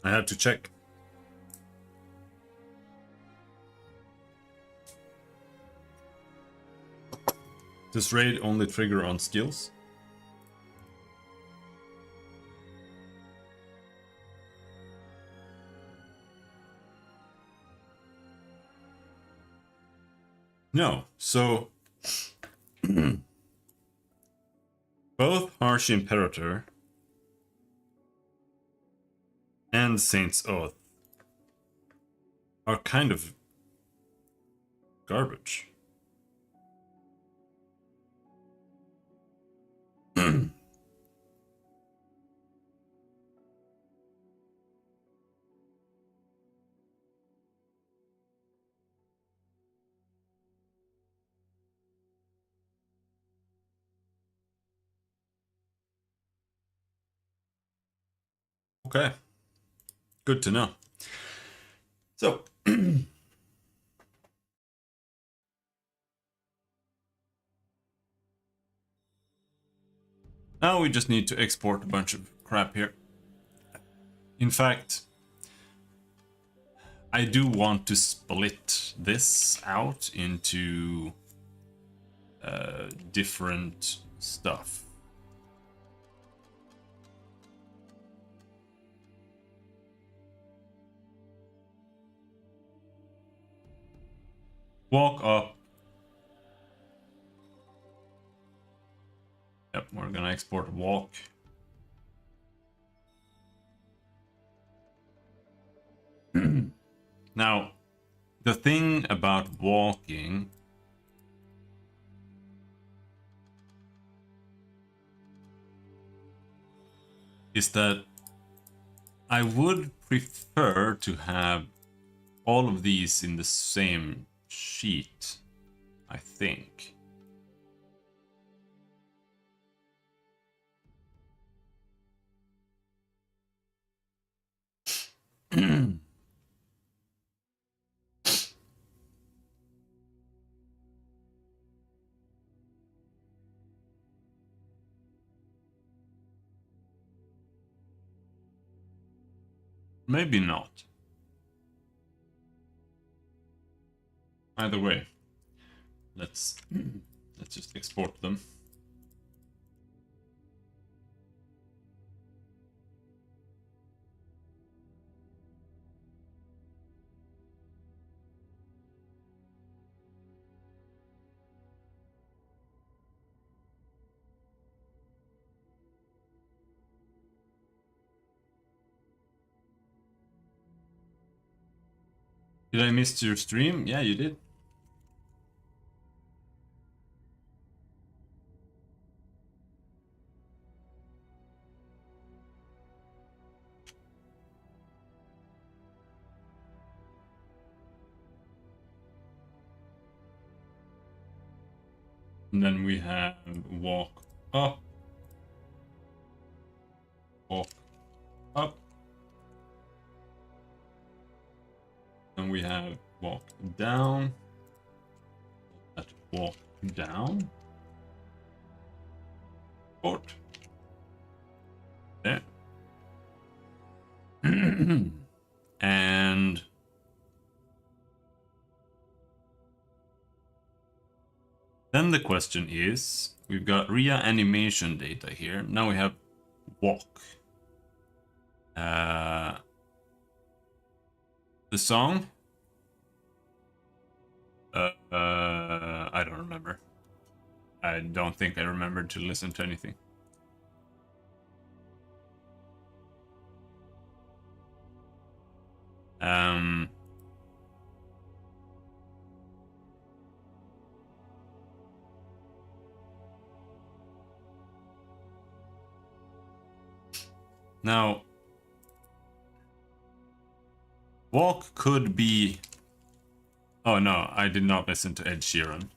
I have to check. Does raid only trigger on skills? No, so both Harsh Imperator and Saint's Oath are kind of garbage. Okay, good to know. So, now we just need to export a bunch of crap here. In fact, I do want to split this out into different stuff. Walk up. Yep, we're gonna export walk. Now, the thing about walking is that I would prefer to have all of these in the same sheet, I think. Maybe not. Either way, let's just export them. Did I miss your stream? Yeah, you did. And then we have walk up, walk up. Then we have walk down, that walk down, port, there. And then the question is, we've got RIA animation data here. Now we have walk. The song? I don't remember. I don't think I remembered to listen to anything. Now, walk could be... Oh no, I did not listen to Ed Sheeran.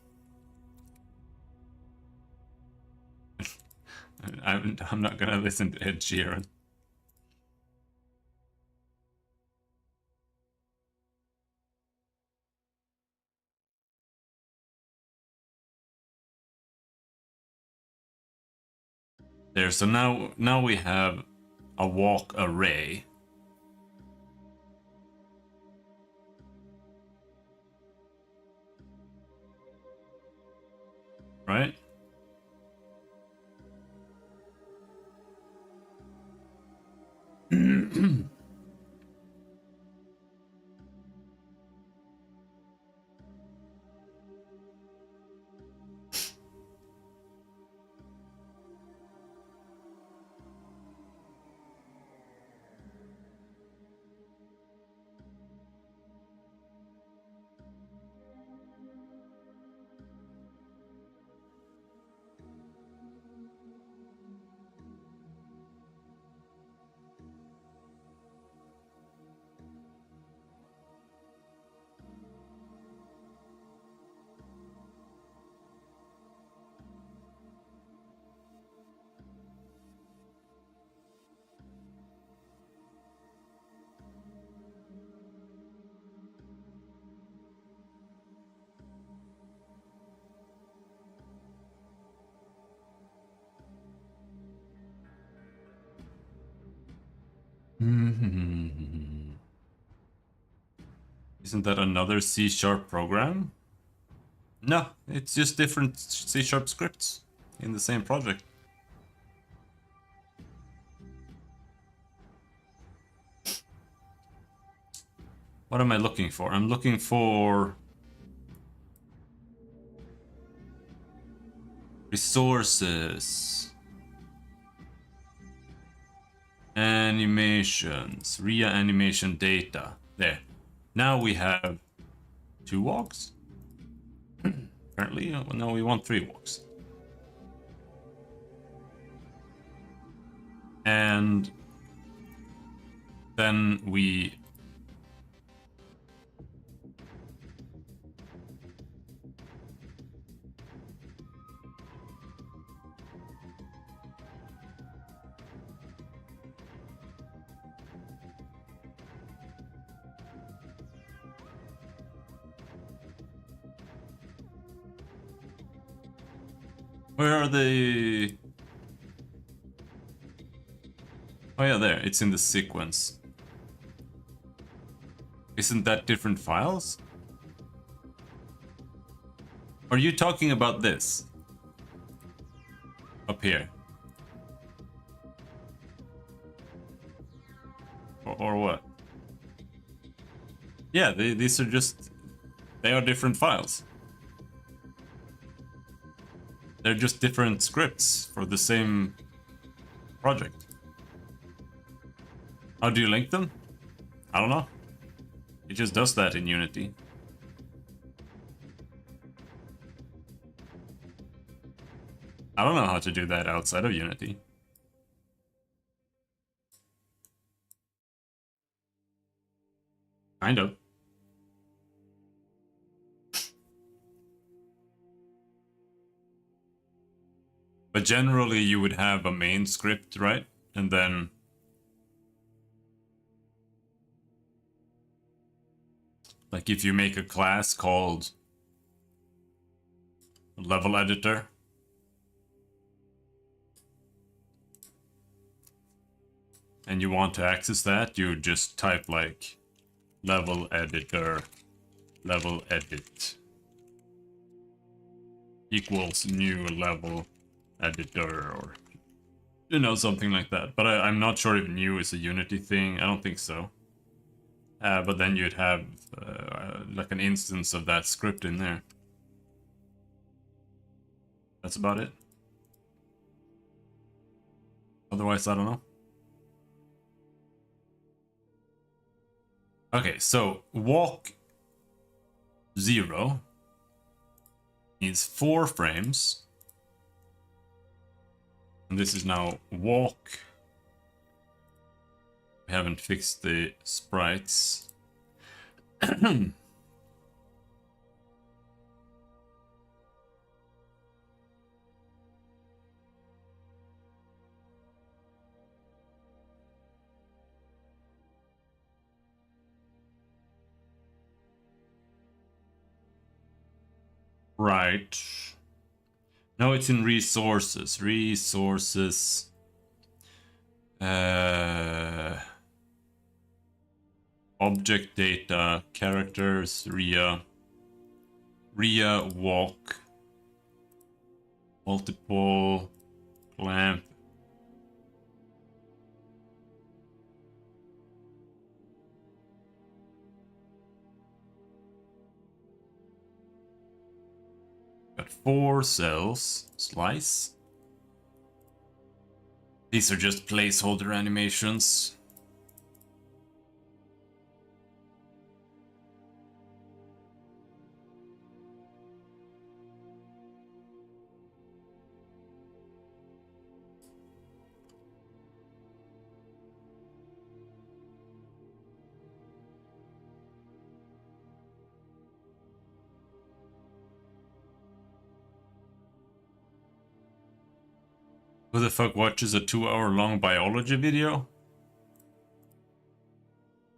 I'm not gonna listen to Ed Sheeran. There, so now we have a walk array. Isn't that another C# program? No, it's just different C# scripts in the same project. What am I looking for? I'm looking for resources, animations, RIA animation data. There. Now we have 2 walks. Apparently, no, we want 3 walks. And then we where are they? Oh yeah, there. It's in the sequence. Isn't that different files? Are you talking about this? Up here? Or what? Yeah, these are just... They are different files. They're just different scripts for the same project. How do you link them? I don't know. It just does that in Unity. I don't know how to do that outside of Unity. Kind of. But generally you would have a main script, right? And then... Like if you make a class called level editor, and you want to access that, you just type like level editor, level edit equals new level editor, or you know, something like that. But I'm not sure if new is a Unity thing. I don't think so. But then you'd have like an instance of that script in there. That's about it. Otherwise, I don't know. Okay, so walk 0 needs 4 frames. And this is now walk. We haven't fixed the sprites. Right. No, it's in resources. Resources. Object data, characters, RIA. RIA, walk. Multiple, clamp. Got 4 cells. Slice. These are just placeholder animations. Who the fuck watches a 2-hour-long biology video?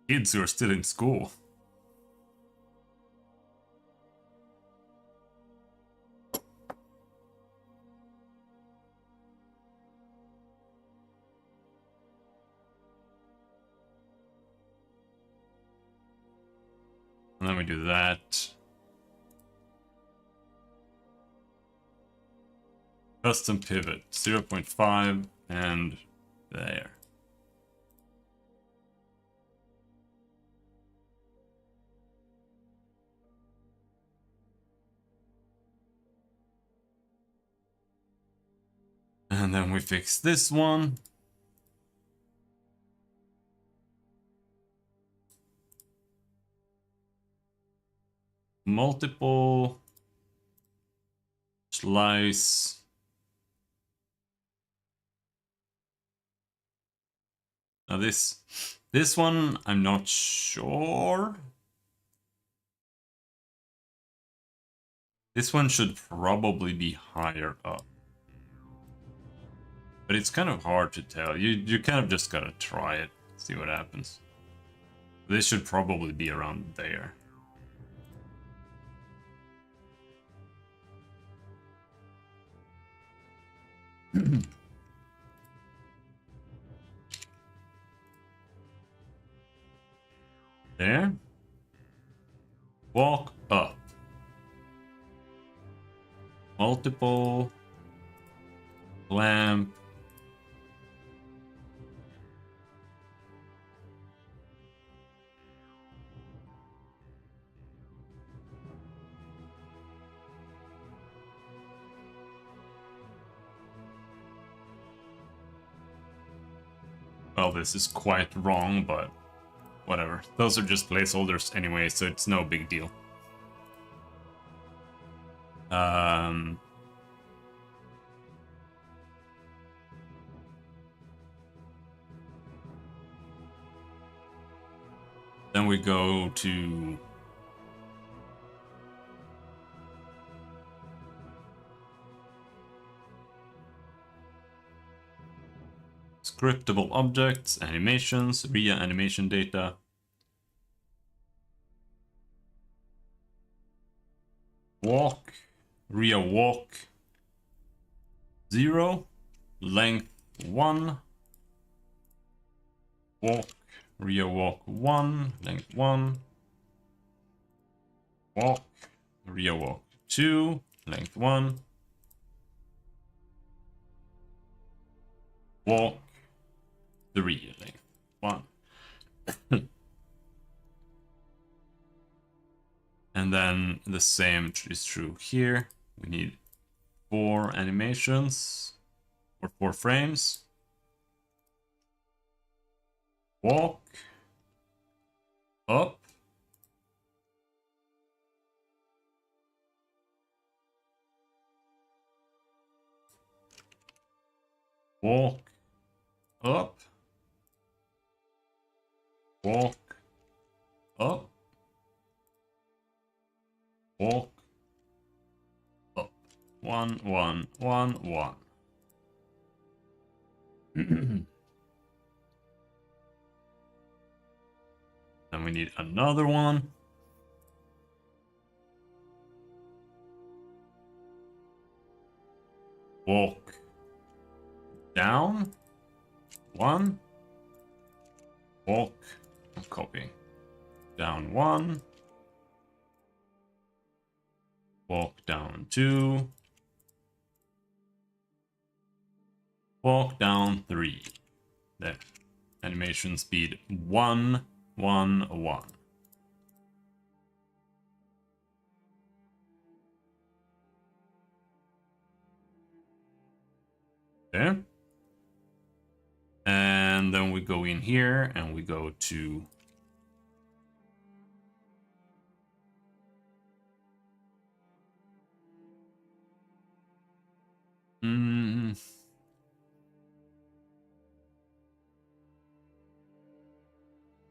Kids who are still in school. we do that. Custom pivot 0.5 and there. And then we fix this one. Multiple slice. Now this one, I'm not sure. This one should probably be higher up. But it's kind of hard to tell. You kind of just gotta try it, see what happens. This should probably be around there. There. Walk up. Multiple. Lamp. Well, this is quite wrong, but whatever. Those are just placeholders anyway, so it's no big deal. Then we go to scriptable objects, animations, RIA animation data. Walk, RIA walk 0, length 1. Walk, RIA walk 1, length 1. Walk, RIA walk 2, length 1. Walk 3, length 1. And then the same is true here. We need 4 animations or 4 frames. Walk up. Walk up. Walk up. Walk up. 1, 1, 1, 1. Then we need another one. Walk down. 1. Walk. I'm copying. Down 1. Walk down 2. Walk down 3. There. Animation speed 1, 1, 1. There. And then we go in here and we go to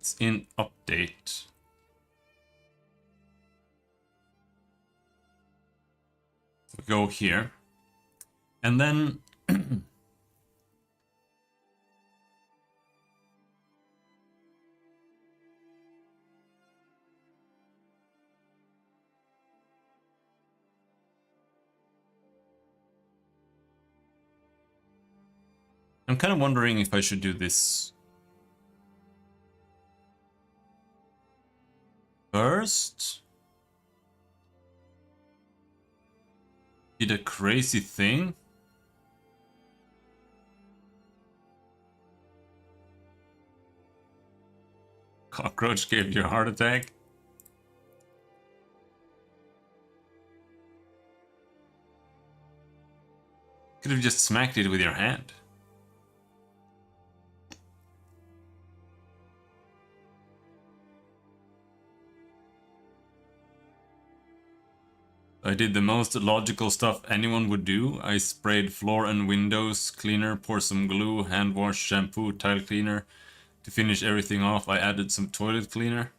it's in update. We go here. And then I'm kind of wondering if I should do this. Do burst did a crazy thing. Cockroach gave you a heart attack. Could have just smacked it with your hand. I did the most logical stuff anyone would do. I sprayed floor and windows cleaner, poured some glue, hand wash, shampoo, tile cleaner. To finish everything off, I added some toilet cleaner.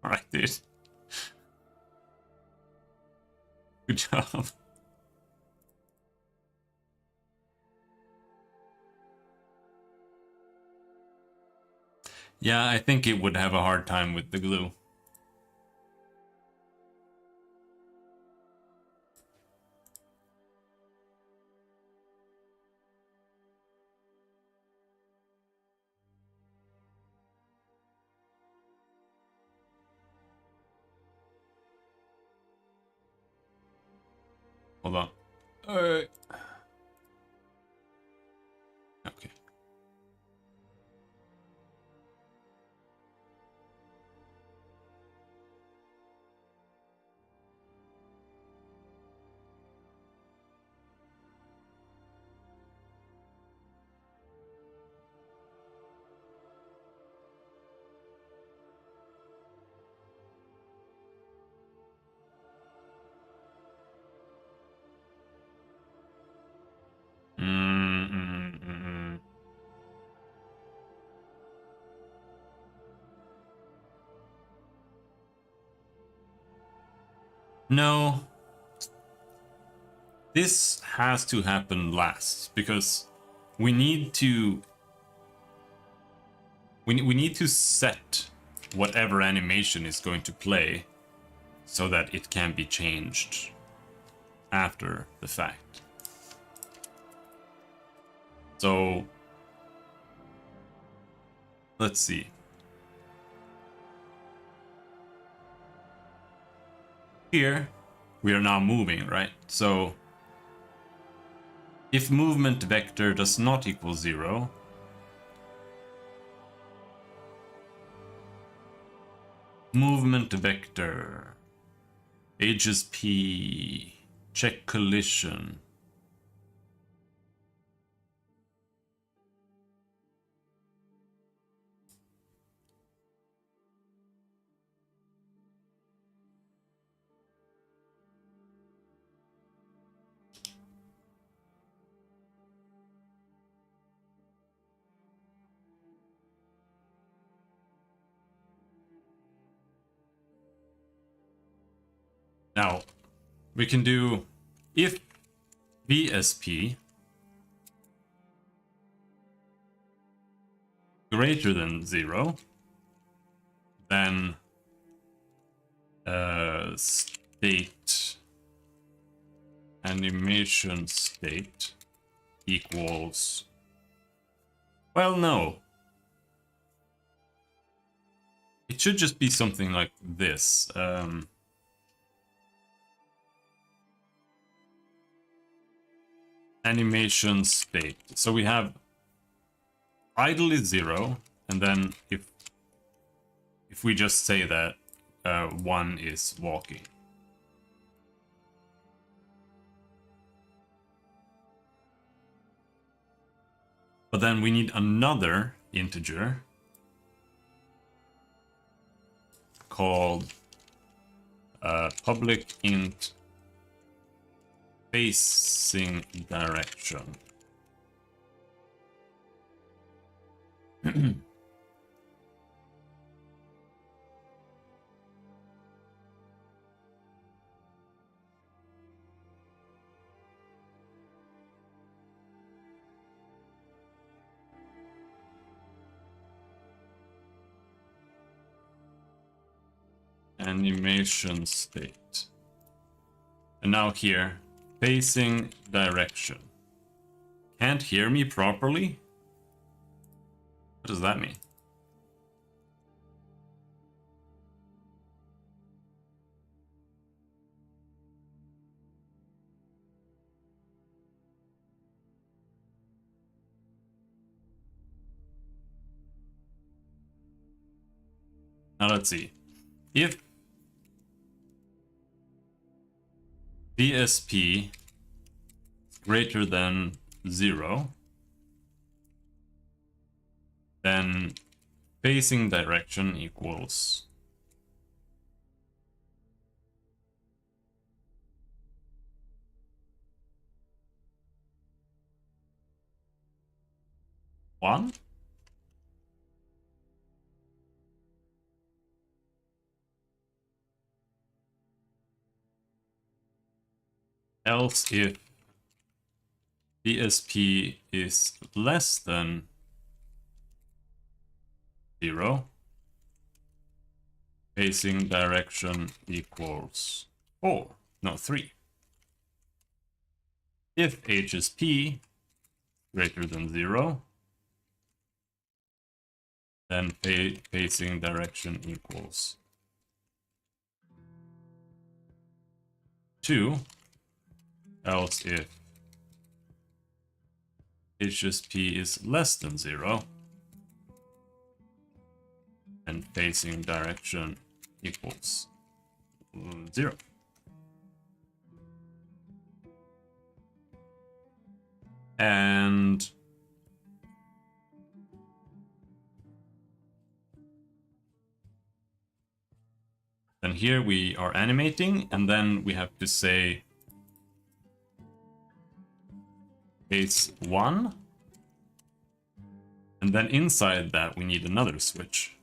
Alright, dude. Good job. Yeah, I think it would have a hard time with the glue. Hold on. Okay. No. This has to happen last because we need to we need to set whatever animation is going to play so that it can be changed after the fact. So let's see. Here we are now moving, right? So if movement vector does not equal 0, movement vector HSP check collision. Now, we can do if VSP greater than 0, then state animation state equals, well, no. It should just be something like this. Animation state. So we have idle is 0, and then if we just say that 1 is walking. But then we need another integer called public int facing direction. Animation state. And now here, facing direction. Can't hear me properly? What does that mean? Now let's see. If VSP is greater than 0, then facing direction equals one. Else, if VSP is less than 0, facing direction equals 4. No, 3. If HSP greater than 0, then facing direction equals 2. Else, if HSP is less than 0, and facing direction equals 0. And then here we are animating, and then we have to say case 1. And then inside that we need another switch.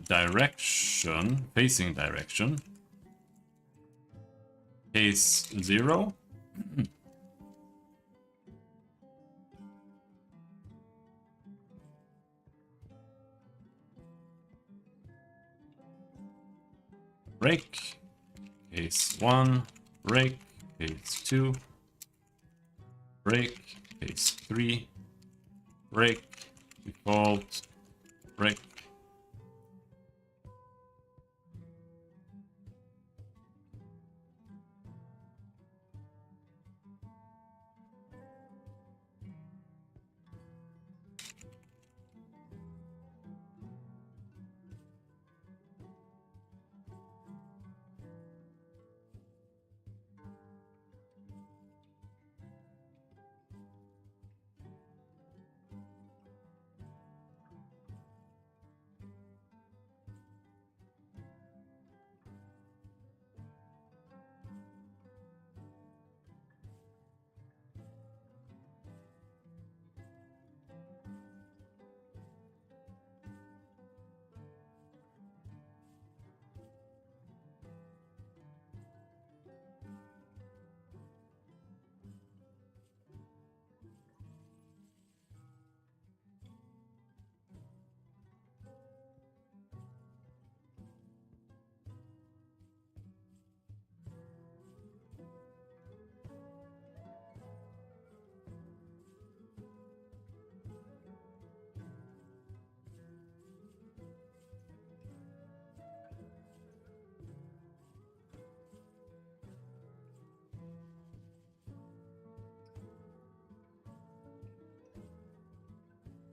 Direction, facing direction. Case 0. Break. Case 1. Break. Case 2. Break. Case 3. Break. Default. Break.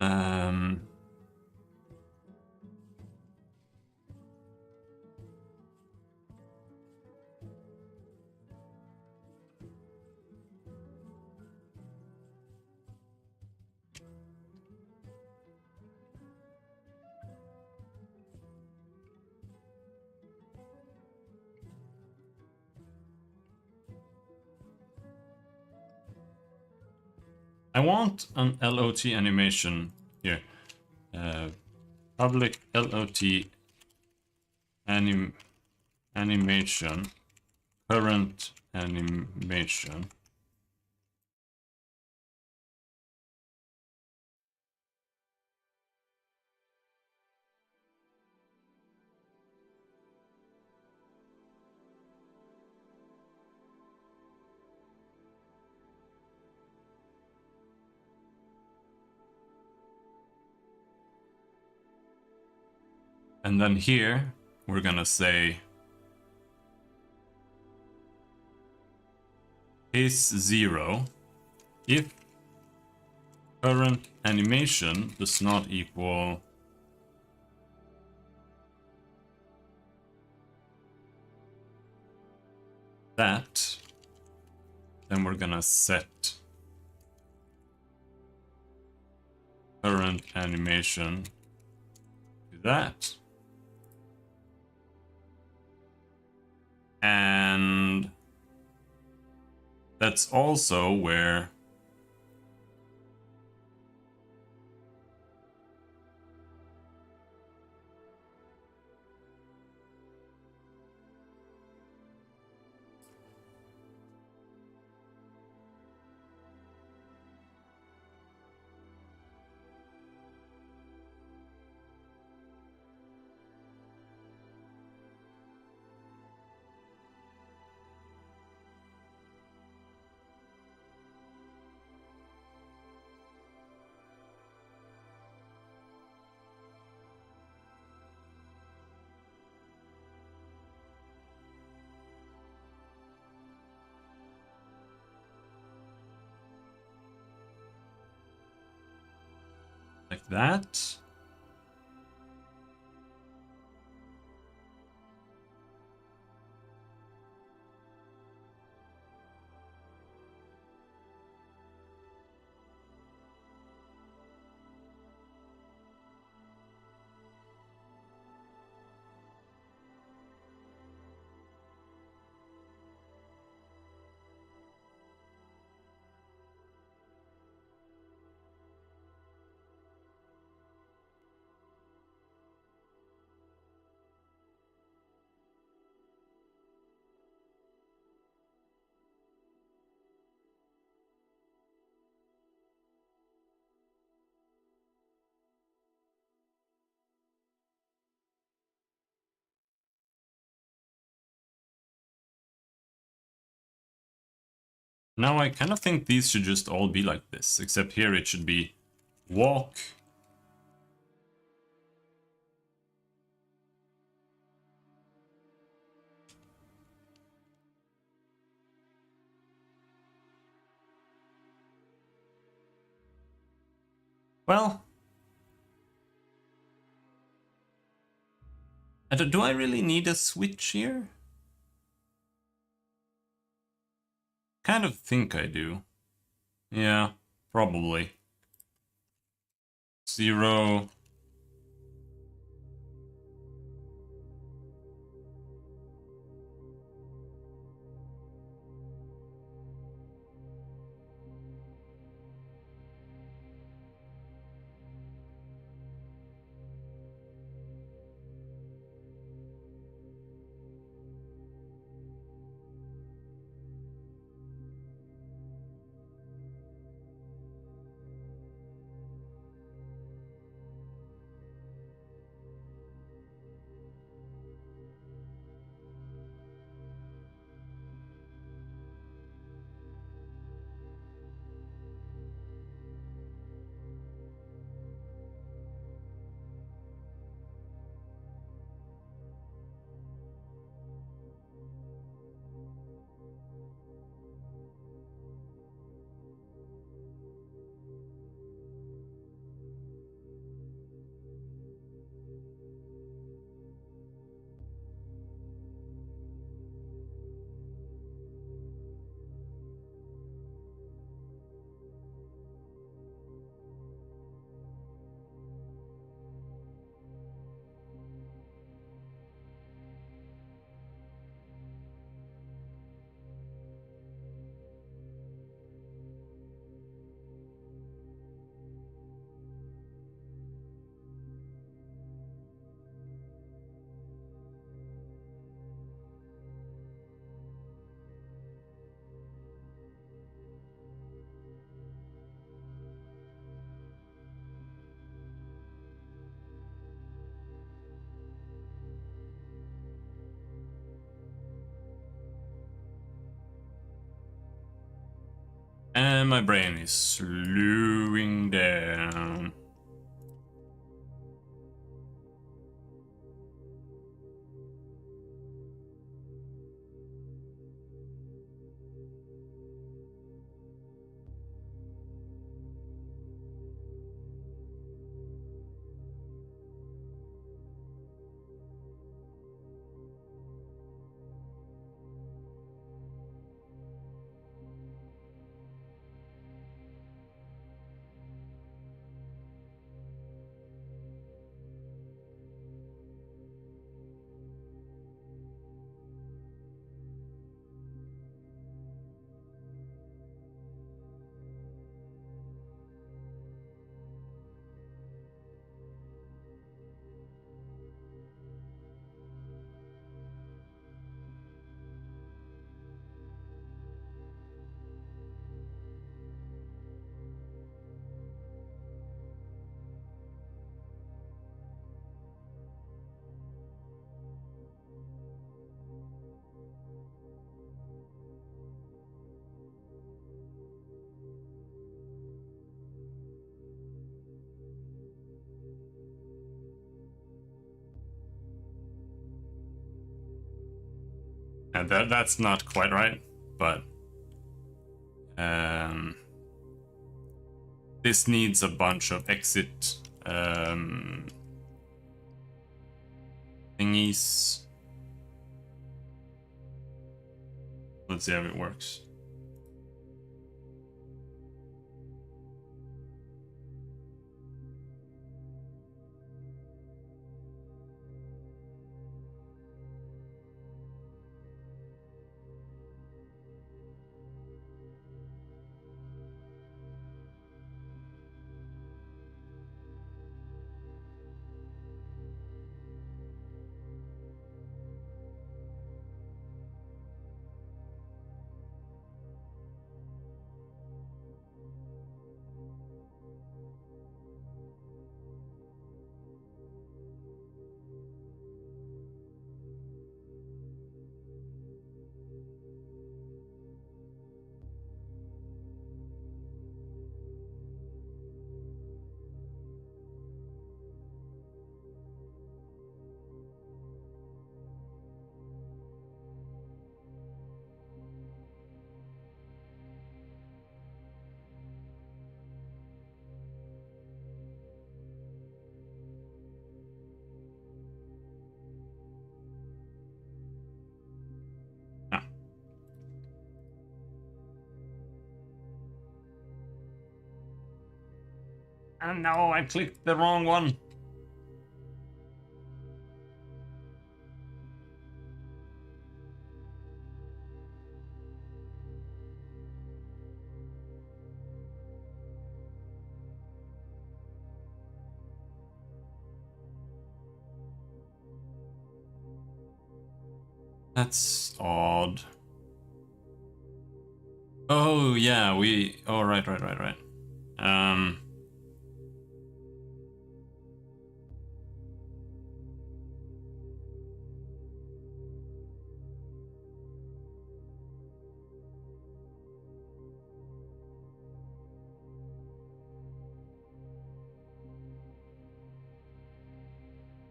Um, I want an LOT animation here. Public LOT animation, current animation. And then here, we're gonna say case 0, if current animation does not equal that. Then we're gonna set current animation to that. And that's also where like that. Now I kind of think these should just all be like this, except here it should be walk. Well, do I really need a switch here? Kind of think I do. Yeah, probably. 0. And my brain is slowing down. And that's not quite right, but this needs a bunch of exit thingies. Let's see how it works. And no, I clicked the wrong one. That's odd. Oh yeah, oh right.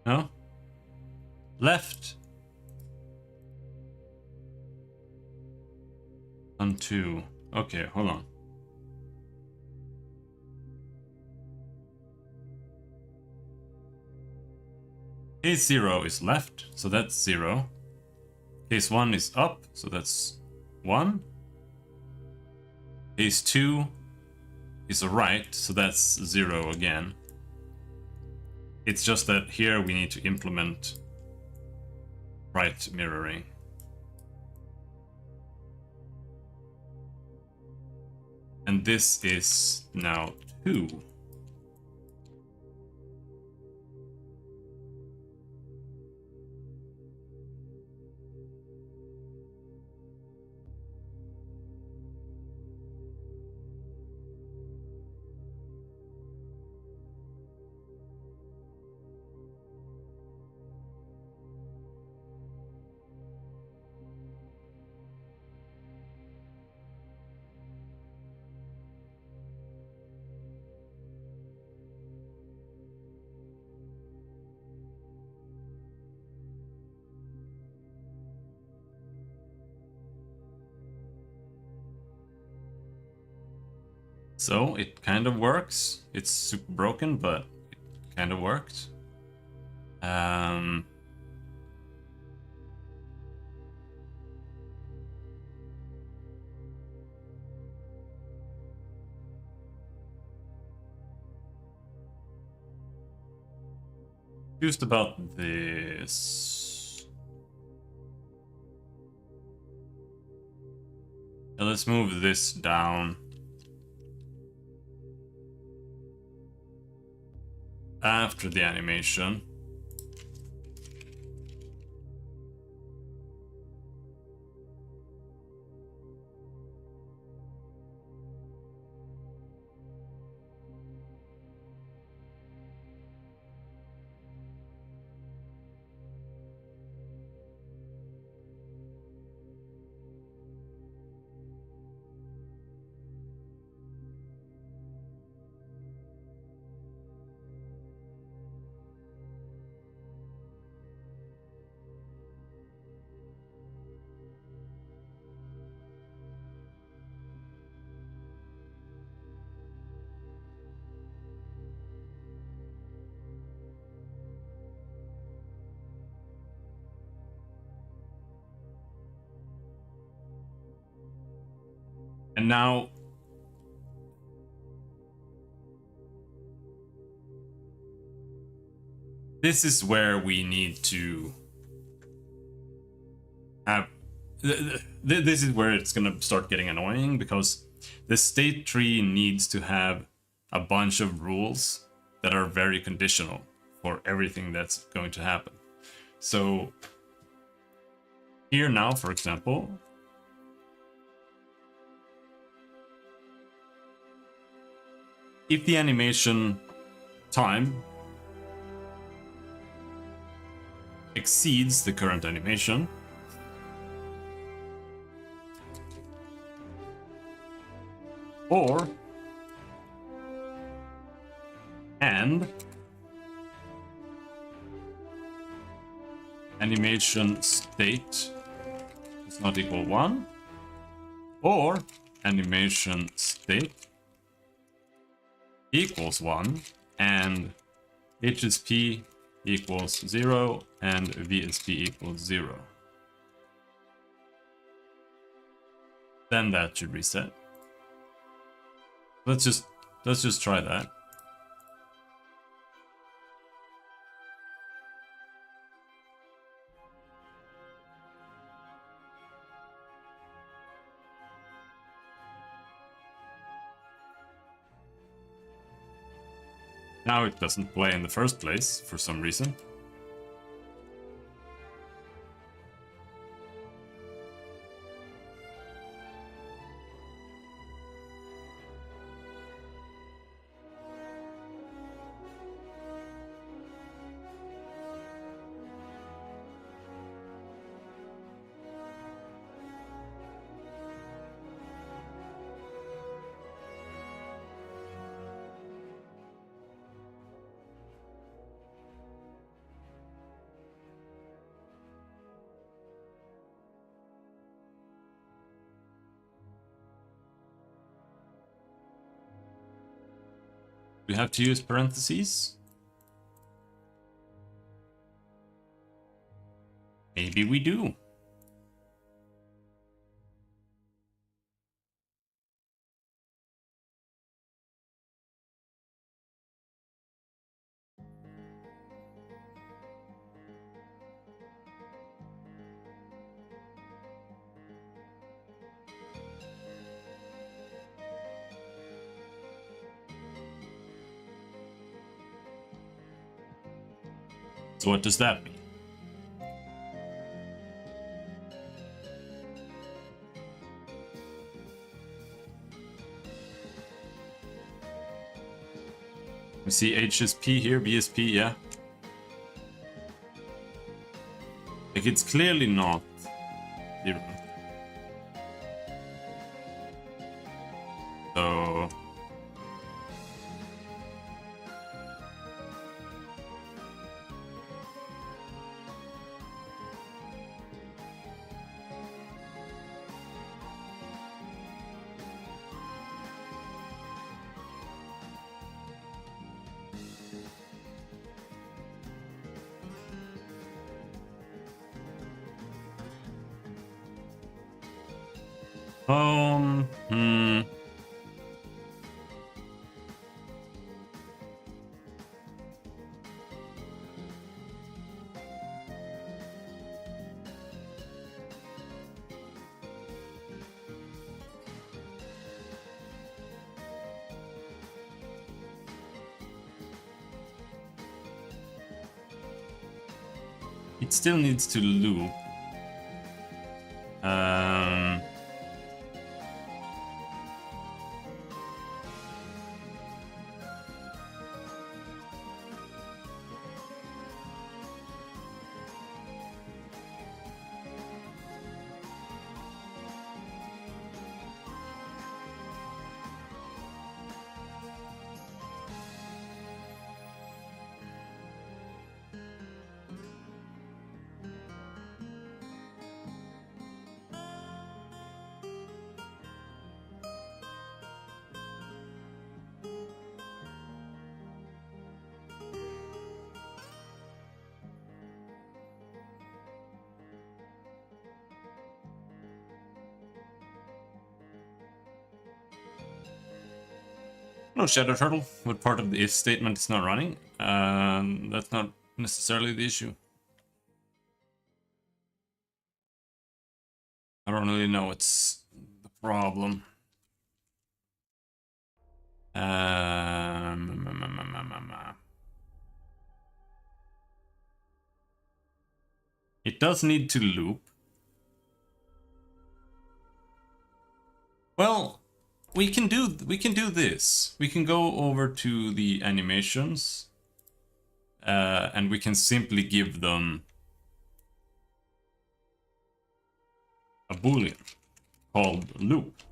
No? Left. On 2. Okay, hold on. Case 0 is left, so that's 0. Case 1 is up, so that's 1. Case 2 is right, so that's 0 again. It's just that here we need to implement right mirroring. And this is now 2. So it kind of works. It's super broken, but it kind of worked. Confused about this. Now let's move this down. After the animation. now this is where we need to have this is where it's gonna start getting annoying, because the state tree needs to have a bunch of rules that are very conditional for everything that's going to happen. So here now, for example, if the animation time exceeds the current animation, or and animation state is not equal 1, or animation state equals 1 and HSP equals 0 and VSP equals 0. Then that should reset. Let's just try that. Now it doesn't play in the first place for some reason. We have to use parentheses. Maybe we do. So what does that mean? We see HSP here, VSP, yeah. Like, it's clearly not 0. So hmm. It still needs to loop. No Shadow Turtle, but part of the if statement is not running. That's not necessarily the issue. I don't really know what's the problem. It does need to loop. Well, we can do this. We can go over to the animations, and we can simply give them a boolean called loop.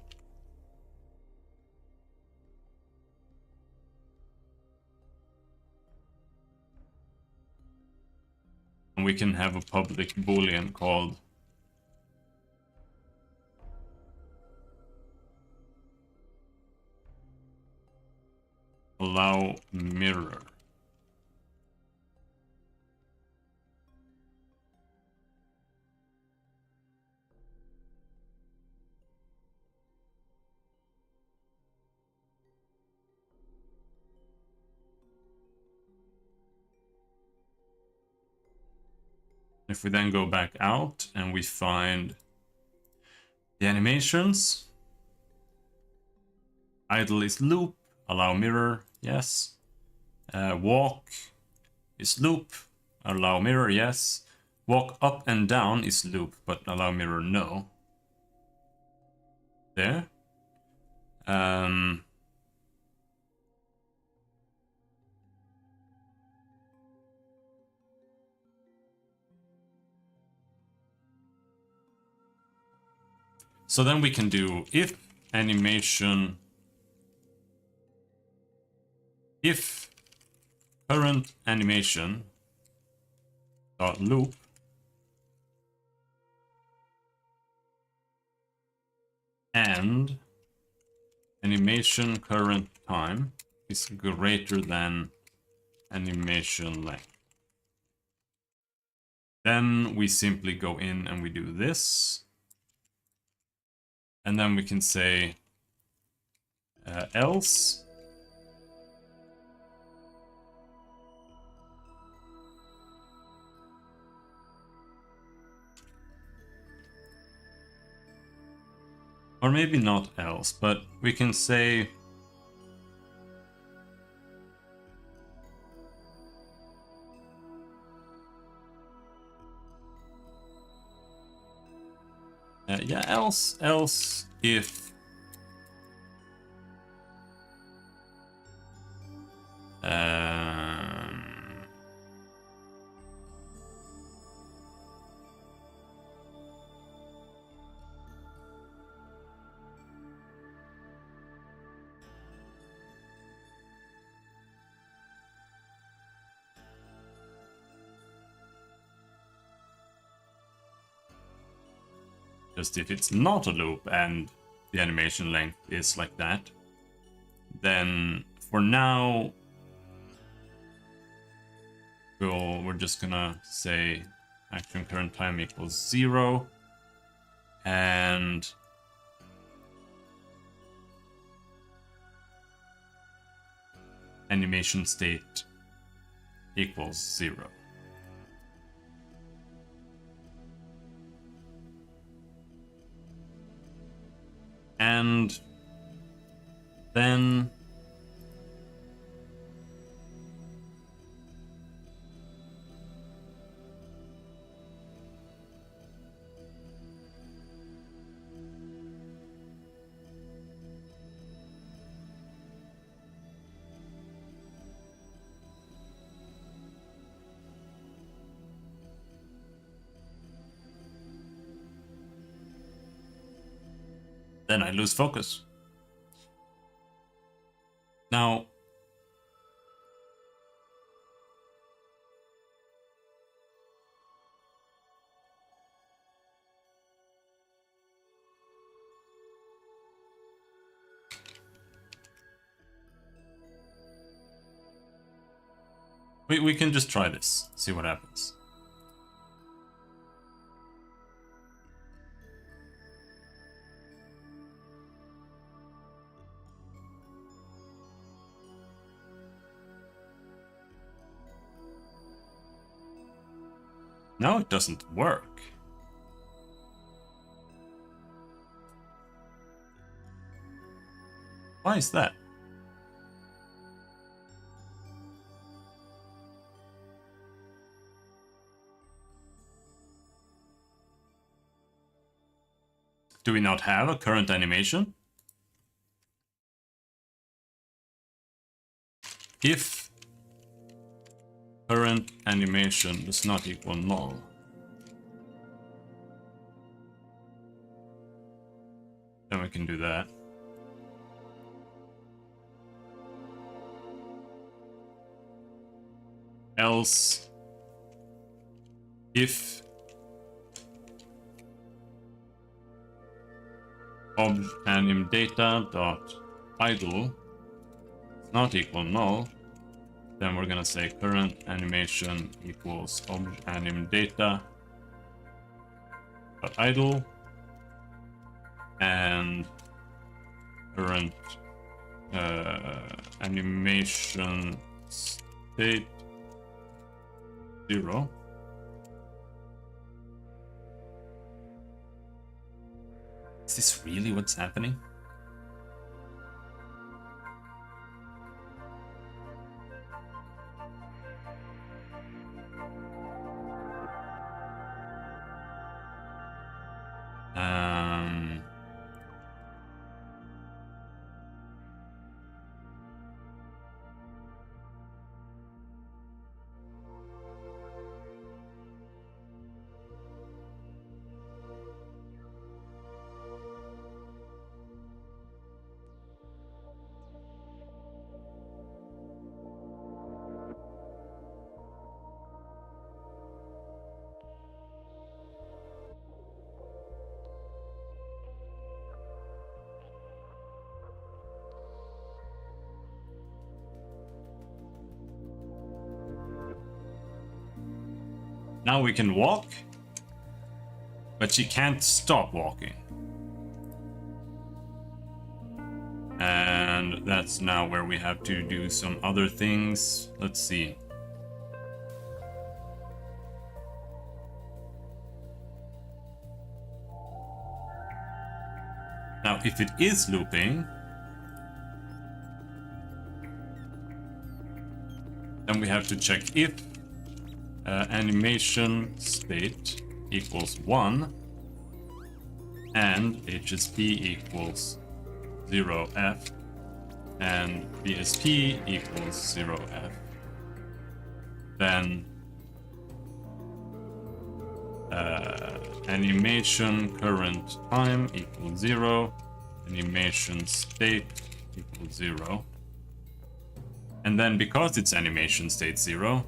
And we can have a public boolean called allow mirror. If we then go back out and we find the animations, idle is loop, allow mirror, yes. Walk is loop, allow mirror, yes. Walk up and down is loop, but allow mirror, no. There. So then we can do if animation, if current animation dot loop and animation current time is greater than animation length. Then we simply go in and we do this. And then we can say else or maybe not else, but we can say yeah, else if just if it's not a loop and the animation length is like that, then for now we're just gonna say action current time equals 0 and animation state equals 0. And then I lose focus. Now, we can just try this, see what happens. Now it doesn't work. Why is that? Do we not have a current animation? If current animation does not equal null, then we can do that. Else, if objAnimData.idle is not equal null, then we're gonna say current animation equals objAnimData.idle and current animation state 0. Is this really what's happening? Now we can walk, but she can't stop walking. And that's now where we have to do some other things. Let's see. Now, if it is looping, then we have to check if animation state equals 1 and HSP equals 0f and BSP equals 0f. Then animation current time equals 0, animation state equals 0. And then because it's animation state 0,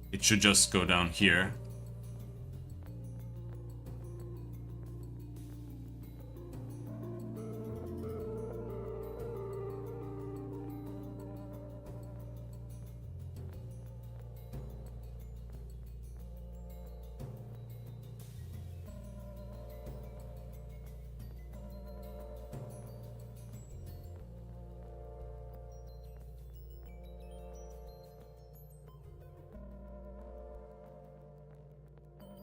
it should just go down here.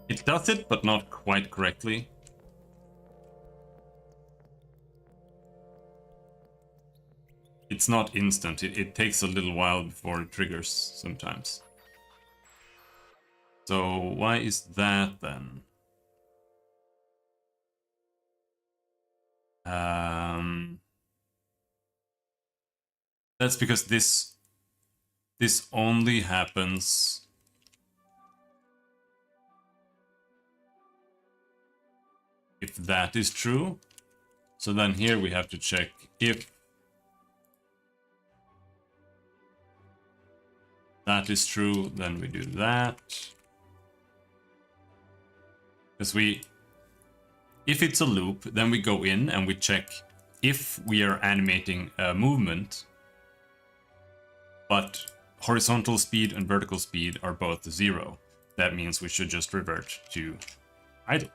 It does it, but not quite correctly. It's not instant. It takes a little while before it triggers sometimes. So why is that then? That's because this only happens if that is true. So then here we have to check if that is true, then we do that. Because if it's a loop, then we go in and we check if we are animating a movement, but horizontal speed and vertical speed are both 0. That means we should just revert to idle.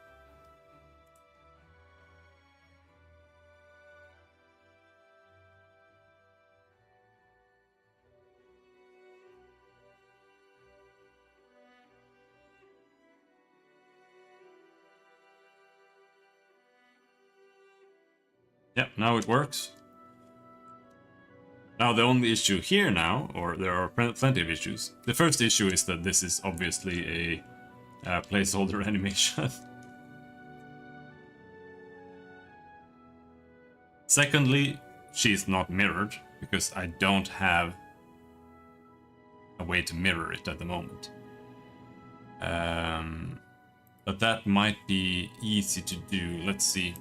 Yep, now it works. Now the only issue here now, or there are plenty of issues. The first issue is that this is obviously a placeholder animation. Secondly, she's not mirrored, because I don't have a way to mirror it at the moment. But that might be easy to do. Let's see.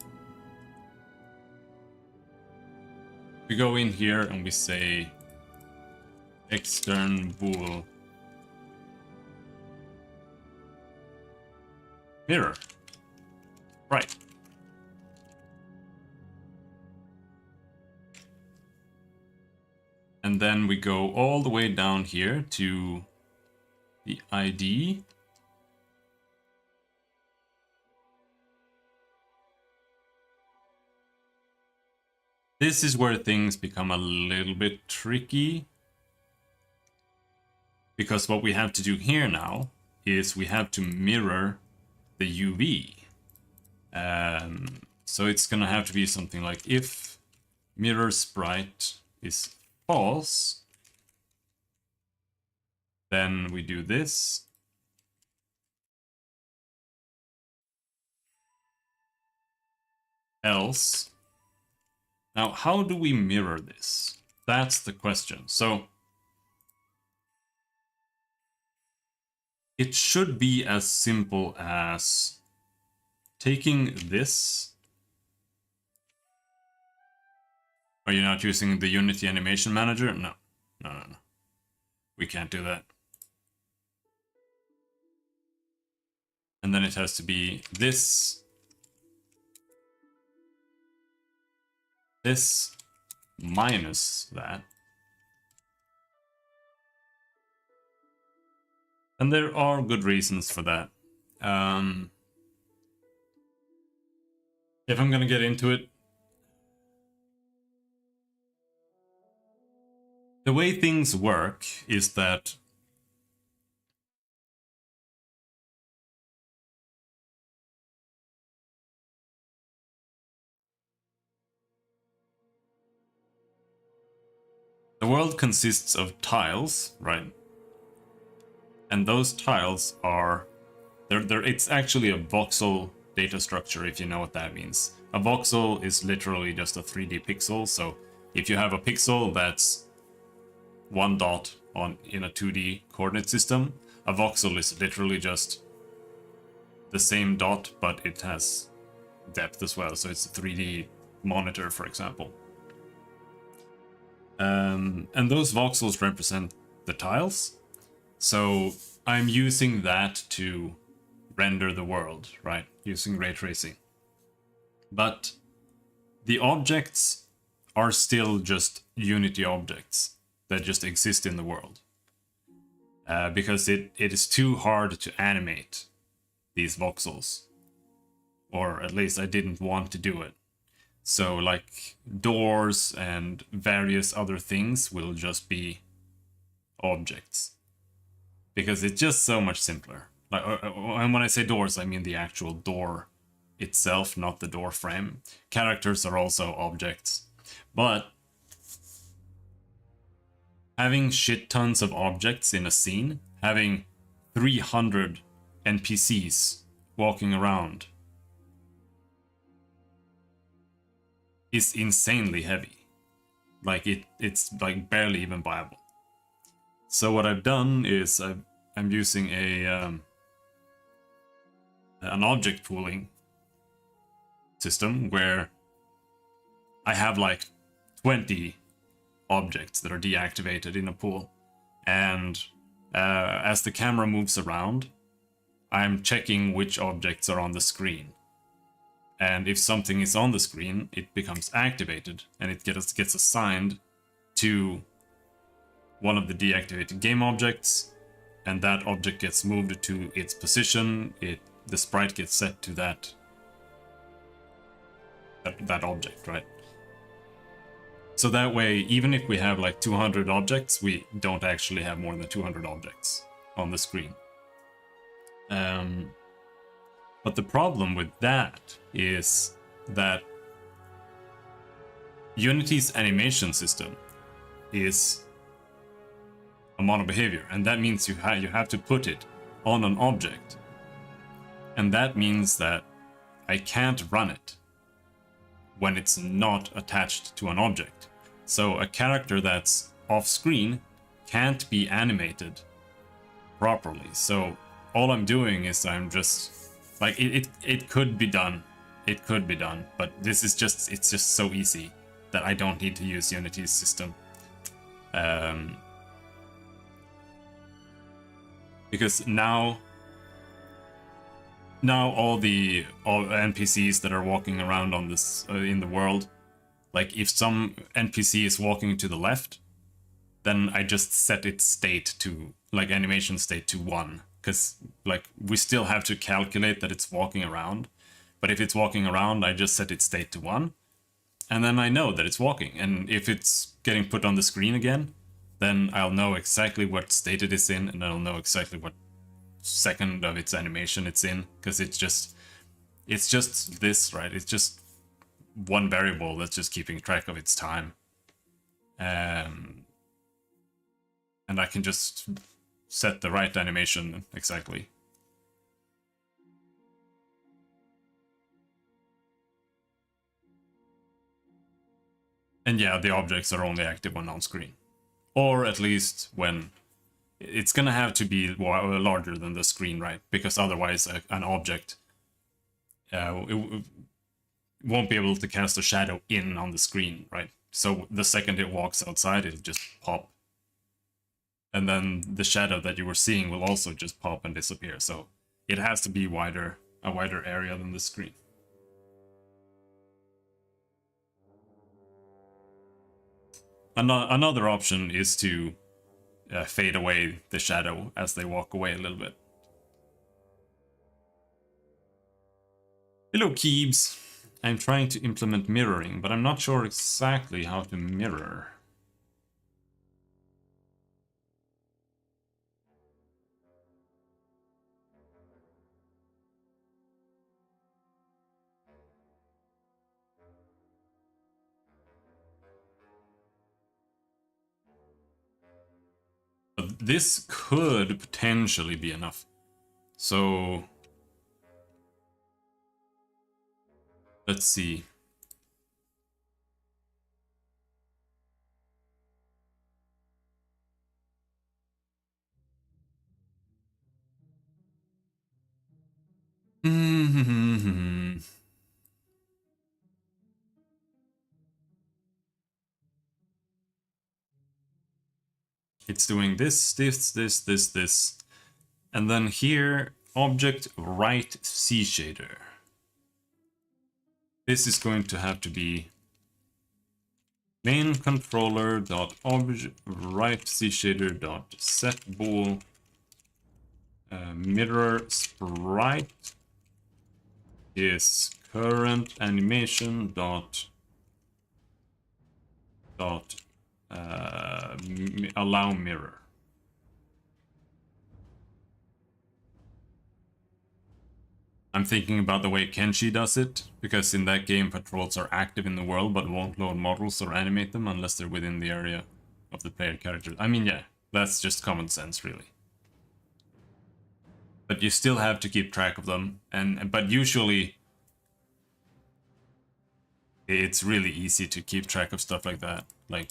We go in here and we say extern bool mirror. Right. And then we go all the way down here to the ID. This is where things become a little bit tricky. Because what we have to do here now is we have to mirror the UV. So it's gonna have to be something like if mirror sprite is false, then we do this. Else. Now, how do we mirror this? That's the question. So it should be as simple as taking this. Are you not using the Unity Animation Manager? No. No. We can't do that. And then it has to be this minus that. And there are good reasons for that. If I'm gonna get into it, the way things work is that the world consists of tiles, right? And those tiles are it's actually a voxel data structure, if you know what that means. A voxel is literally just a 3D pixel, so if you have a pixel that's one dot in a 2D coordinate system, a voxel is literally just the same dot, but it has depth as well, so it's a 3D monitor, for example. And those voxels represent the tiles, so I'm using that to render the world, right? Using ray tracing. But the objects are still just Unity objects that just exist in the world. Because it is too hard to animate these voxels. Or at least I didn't want to do it. So like doors and various other things will just be objects. Because it's just so much simpler. Like, and when I say doors, I mean the actual door itself, not the door frame. Characters are also objects. But having shit tons of objects in a scene, having 300 NPCs walking around is insanely heavy. Like it's like barely even viable. So what I've done is I'm using an object pooling system where I have like 20 objects that are deactivated in a pool, and as the camera moves around, I'm checking which objects are on the screen. And if something is on the screen, it becomes activated, and it gets assigned to one of the deactivated game objects, and that object gets moved to its position. The sprite gets set to that object, right? So that way, even if we have like 200 objects, we don't actually have more than 200 objects on the screen. But the problem with that is that Unity's animation system is a model behavior, and that means you have to put it on an object. And that means that I can't run it when it's not attached to an object. So a character that's off screen can't be animated properly. So all I'm doing is I'm just like it could be done. It could be done, but this is just it's just so easy that I don't need to use Unity's system. Because now all NPCs that are walking around on this in the world, like if some NPC is walking to the left, then I just set its state to like animation state to 1, because like we still have to calculate that it's walking around, but if it's walking around, I just set its state to 1, and then I know that it's walking. And if it's getting put on the screen again, then I'll know exactly what state it is in, and I'll know exactly what second of its animation it's in, because it's just this, right? It's just one variable that's just keeping track of its time, and I can just set the right animation exactly. And yeah, the objects are only active when on screen, or at least when it's gonna have to be larger than the screen, right? Because otherwise an object it won't be able to cast a shadow in on the screen, right? So the second it walks outside, it'll just pop. And then the shadow that you were seeing will also just pop and disappear. So it has to be a wider area than the screen. Another option is to fade away the shadow as they walk away a little bit. Hello, Keebs. I'm trying to implement mirroring, but I'm not sure exactly how to mirror. But this could potentially be enough. So let's see. It's doing this, this. And then here, object right C shader. This is going to have to be main controller dot object right C shader dot set bool mirror sprite is current animation dot allow mirror. I'm thinking about the way Kenshi does it, because in that game patrols are active in the world but won't load models or animate them unless they're within the area of the player character. I mean, yeah, that's just common sense, really. But you still have to keep track of them, but usually it's really easy to keep track of stuff like that. Like,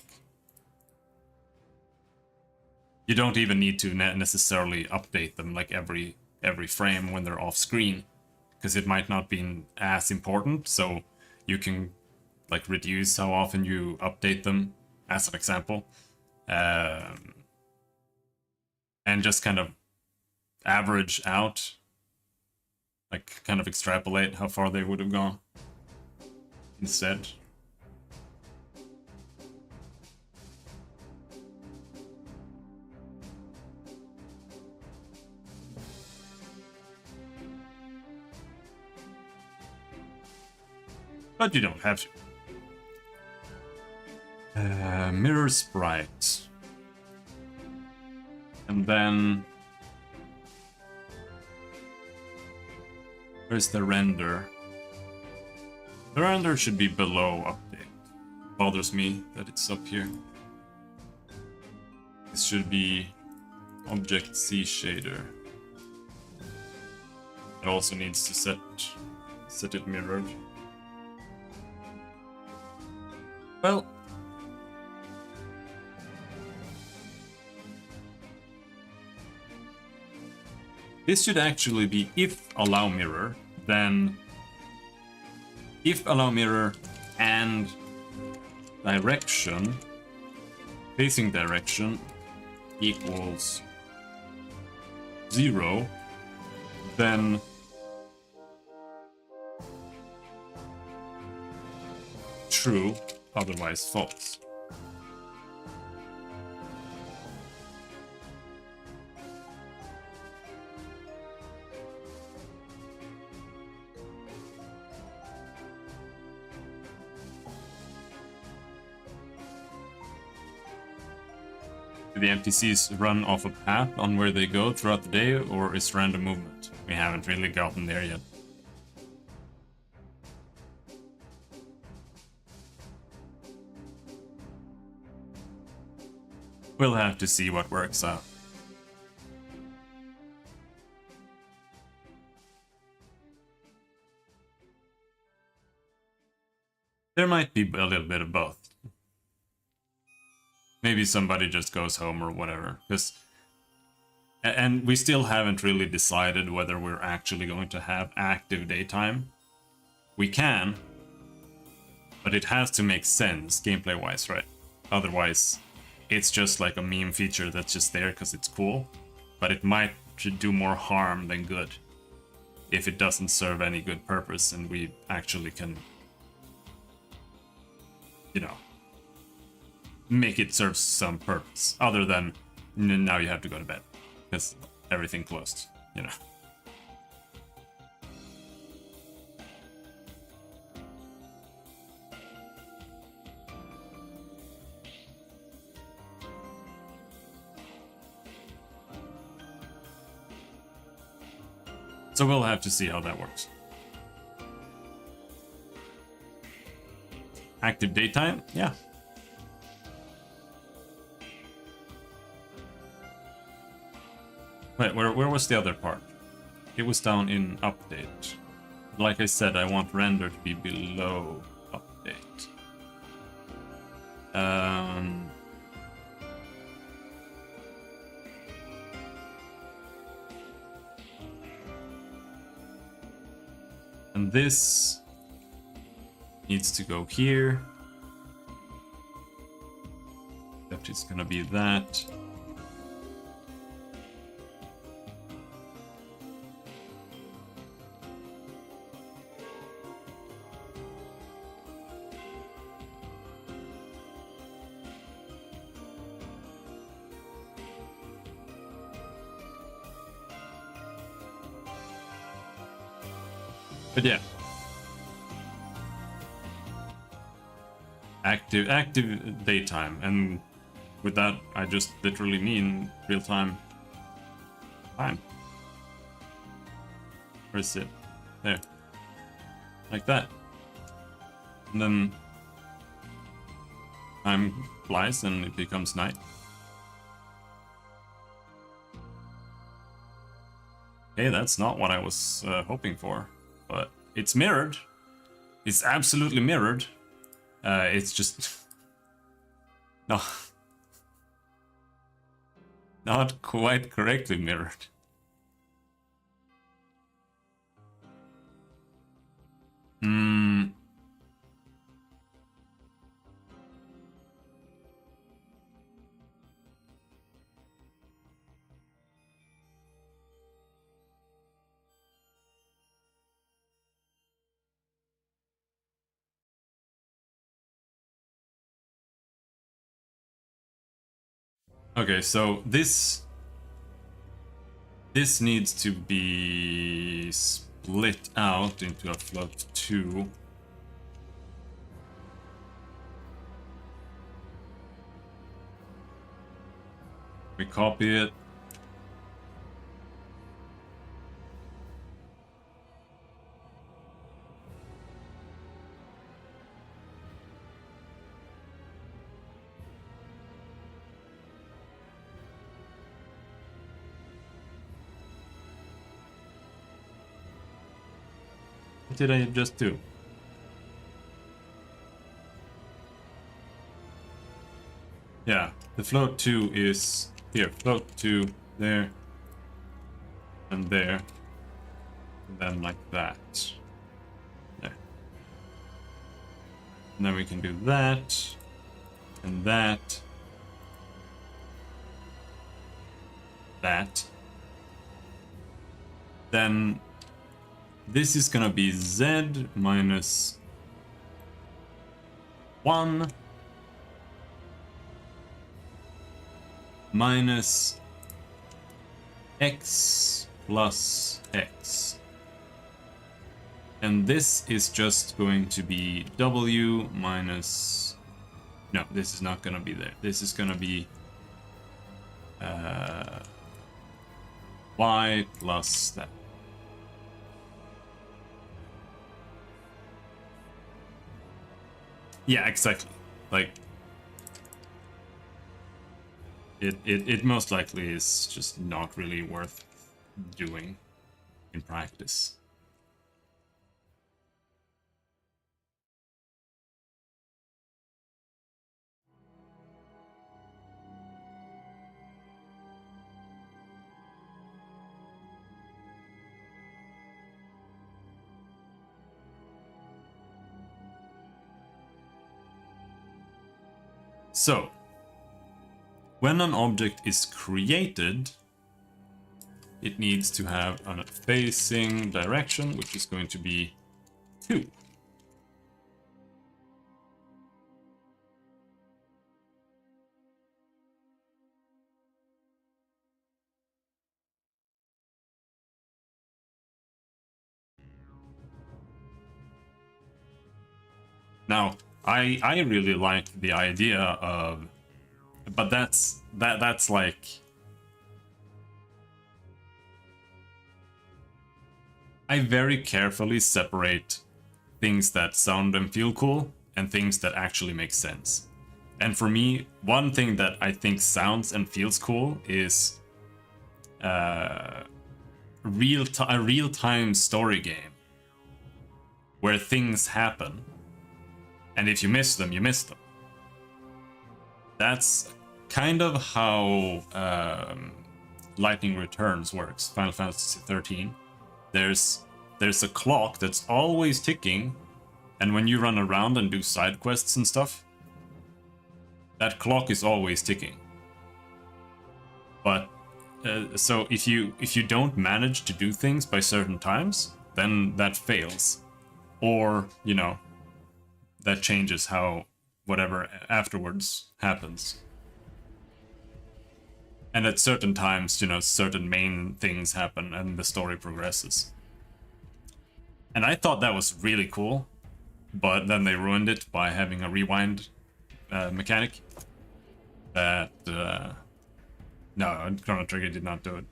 you don't even need to necessarily update them like every frame when they're off screen, because it might not be as important. So you can like reduce how often you update them, as an example, and just kind of average out, like kind of extrapolate how far they would have gone instead. But you don't have to. Mirror sprite. And then where's the render? The render should be below update. bothers me that it's up here. This should be object C shader. It also needs to set it mirrored. Well, this should actually be if allow mirror, then if allow mirror and direction, facing direction equals 0, then true, otherwise false. Do the NPCs run off a path on where they go throughout the day, or is random movement? We haven't really gotten there yet. We'll have to see what works out. There might be a little bit of both. Maybe somebody just goes home or whatever. And we still haven't really decided whether we're actually going to have active daytime. We can, but it has to make sense gameplay-wise, right? Otherwise, it's just like a meme feature that's just there because it's cool, but it might do more harm than good if it doesn't serve any good purpose and we actually can, you know, make it serve some purpose other than now you have to go to bed because everything closed, you know. So we'll have to see how that works. Active daytime? Yeah. Wait, where was the other part? It was down in update. Like I said, I want render to be below update. And this needs to go here. That is gonna be that. But yeah. Active daytime, and with that I just literally mean real-time time. Where is it? There. Like that. And then time flies and it becomes night. Hey, that's not what I was hoping for. But it's mirrored. It's absolutely mirrored. It's just no, not quite correctly mirrored. Okay, so this needs to be split out into a float 2. We copy it. did I just do? Yeah, the float 2 is here. Float 2 there and there. And then like that. There. And then we can do that and that. That. Then this is gonna be Z minus 1 minus X plus X. And this is just going to be W minus... No, this is not gonna be there. This is gonna be Y plus that. Yeah, exactly. Like, it most likely is just not really worth doing in practice. So, when an object is created, it needs to have a facing direction, which is going to be 2. Now, I really like the idea of, but that's like, I very carefully separate things that sound and feel cool and things that actually make sense. And for me, one thing that I think sounds and feels cool is a real-time story game where things happen. And if you miss them, you miss them. That's kind of how Lightning Returns works, Final Fantasy 13. There's a clock that's always ticking, and when you run around and do side quests and stuff, that clock is always ticking. But so if you don't manage to do things by certain times, then that fails, or you know, that changes how whatever afterwards happens. And at certain times, you know, certain main things happen and the story progresses. And I thought that was really cool, but then they ruined it by having a rewind mechanic that no, Chrono Trigger did not do it.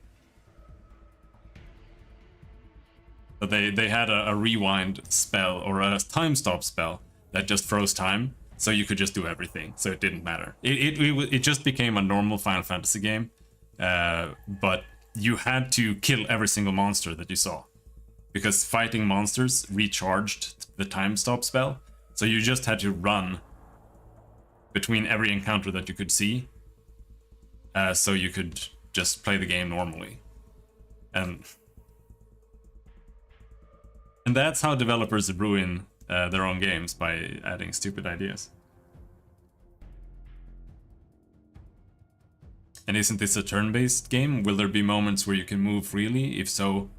But they had a rewind spell, or a time stop spell, that just froze time, so you could just do everything, so it didn't matter. It just became a normal Final Fantasy game, but you had to kill every single monster that you saw, because fighting monsters recharged the time stop spell, so you just had to run between every encounter that you could see, so you could just play the game normally. And that's how developers ruin their own games, by adding stupid ideas. And isn't this a turn-based game? Will there be moments where you can move freely? If so,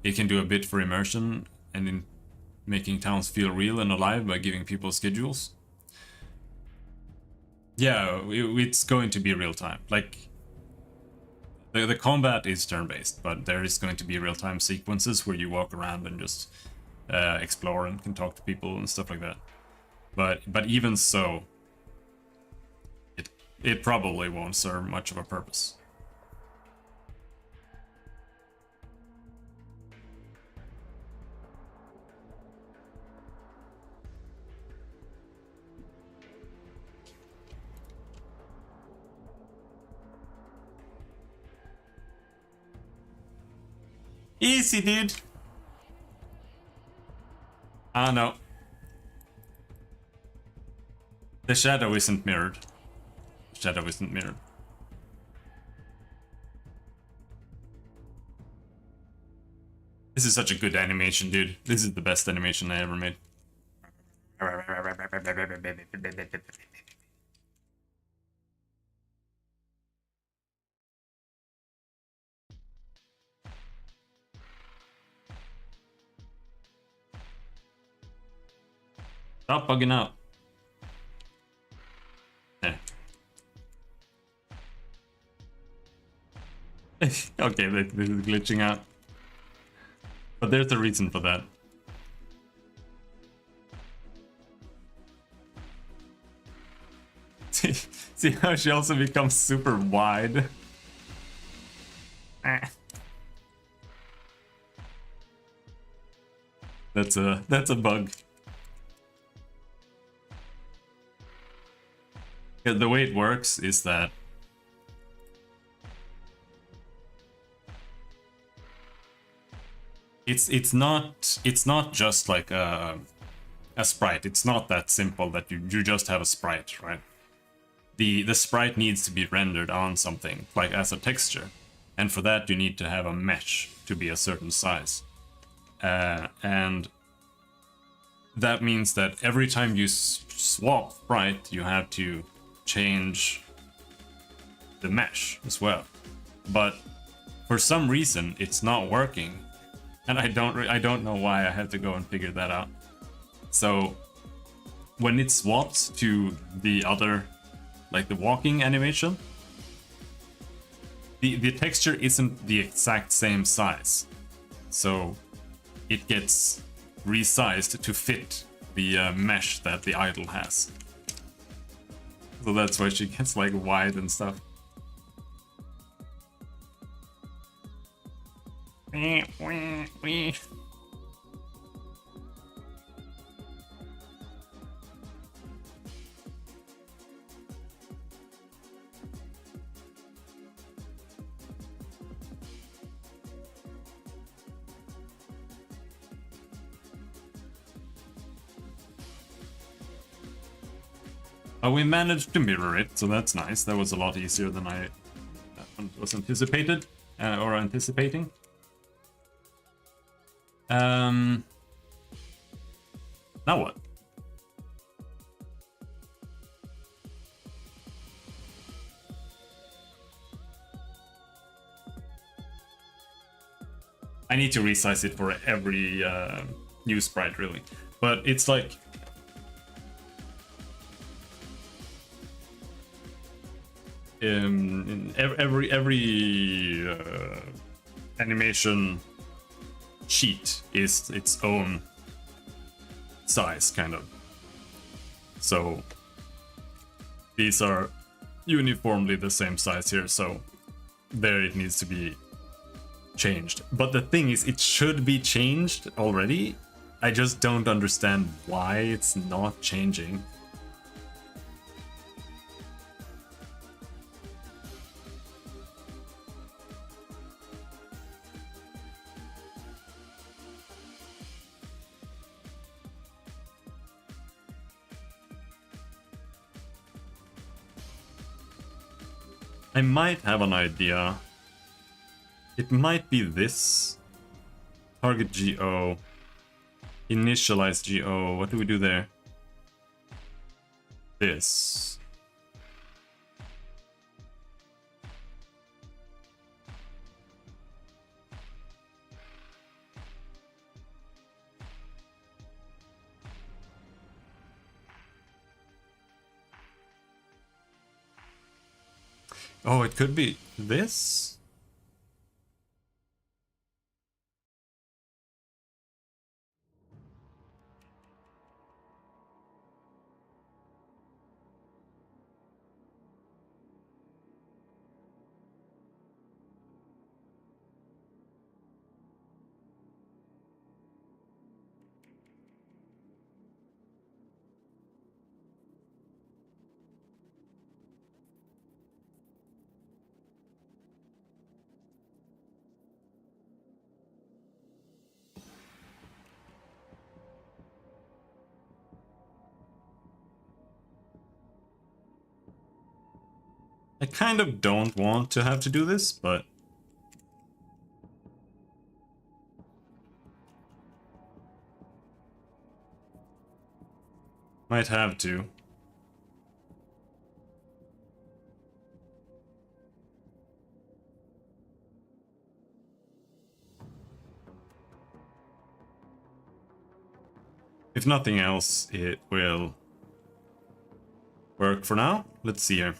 it can do a bit for immersion and in making towns feel real and alive by giving people schedules. Yeah, it's going to be real time. Like, the combat is turn-based, but there is going to be real-time sequences where you walk around and just explore and can talk to people and stuff like that. But even so, it probably won't serve much of a purpose. Easy, dude. Ah, no. The shadow isn't mirrored. The shadow isn't mirrored. This is such a good animation, dude. This is the best animation I ever made. Stop bugging out. Yeah. Okay, this is glitching out. But there's a reason for that. See how she also becomes super wide? That's a bug. Yeah, the way it works is that it's not just like a sprite. It's not that simple that you just have a sprite, right? The sprite needs to be rendered on something, like as a texture. And for that you need to have a mesh to be a certain size. And that means that every time you swap sprite, you have to change the mesh as well. But for some reason, it's not working, and I don't know why. I had to go and figure that out. So when it swaps to the other, like the walking animation, the texture isn't the exact same size, so it gets resized to fit the mesh that the idol has. So that's why she gets like wide and stuff. We managed to mirror it, so that's nice. That was a lot easier than I was anticipated or anticipating. Now what? I need to resize it for every new sprite, really. But it's like in every animation sheet is its own size, kind of. So these are uniformly the same size here, so there it needs to be changed. But the thing is, it should be changed already. I just don't understand why it's not changing. I might have an idea. It might be this. Target GO. Initialize GO. What do we do there? This. Oh, it could be this? I kind of don't want to have to do this, but might have to. If nothing else, it will work for now. Let's see here.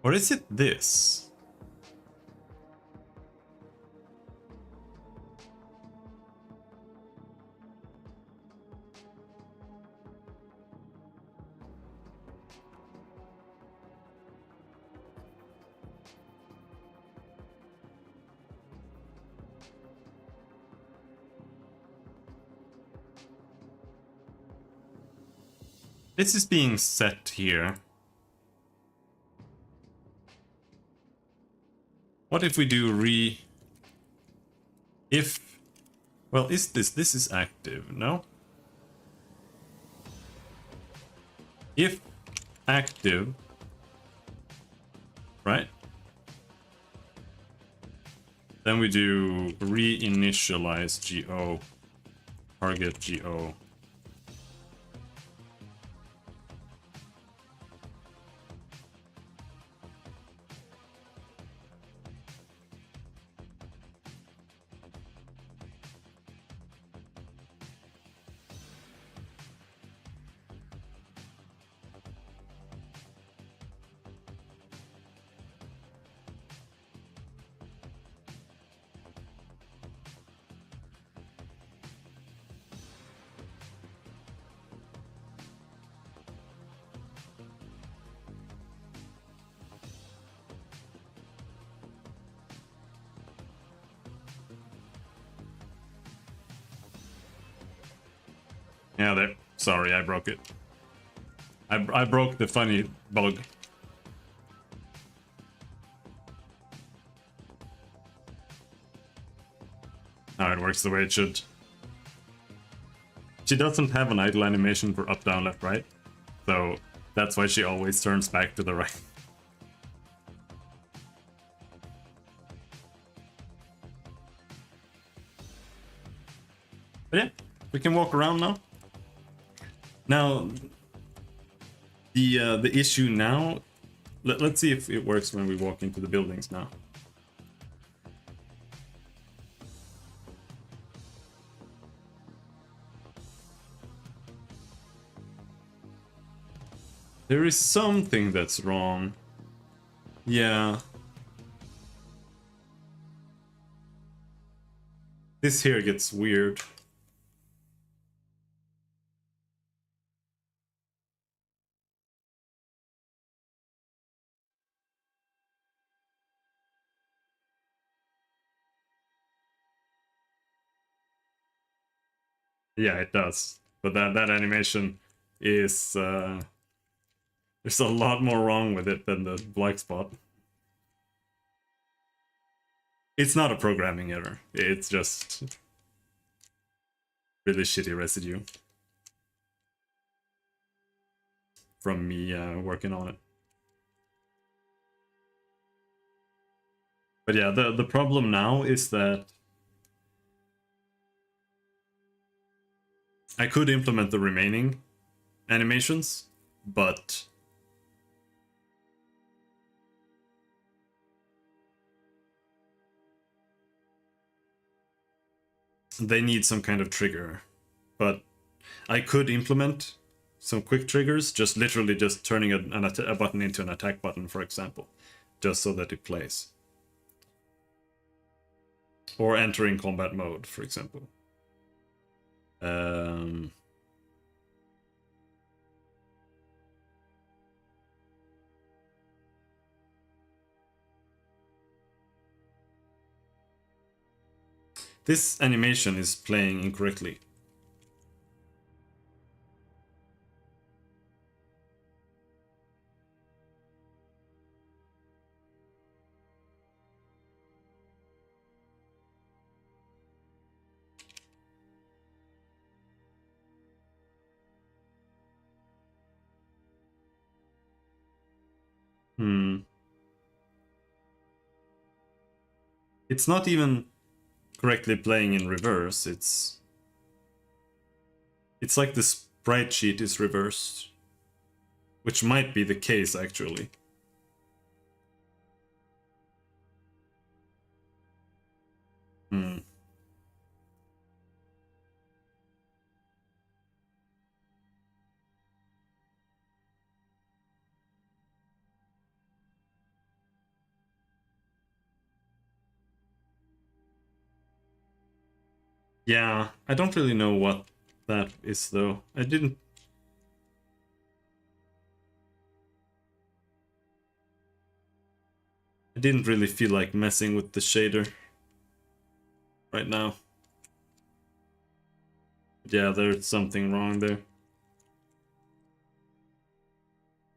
Or is it this? This is being set here. What if we do if... Well, is this is active, no? If active, right? Then we do reinitialize GO, target GO. Yeah, there. Sorry, I broke it. I broke the funny bug. Now it works the way it should. She doesn't have an idle animation for up, down, left, right. So that's why she always turns back to the right. But yeah, we can walk around now. Now, the issue now, let's see if it works when we walk into the buildings now. There is something that's wrong. Yeah. This here gets weird. Yeah, it does. But that animation is there's a lot more wrong with it than the black spot. It's not a programming error. It's just really shitty residue from me working on it. But yeah, the problem now is that I could implement the remaining animations, but they need some kind of trigger. But I could implement some quick triggers, just literally just turning a button into an attack button, for example, just so that it plays. Or entering combat mode, for example. This animation is playing incorrectly. Hmm. It's not even correctly playing in reverse. It's like the sprite sheet is reversed, which might be the case actually. Hmm. Yeah, I don't really know what that is though. I didn't really feel like messing with the shader right now. Yeah, there's something wrong there.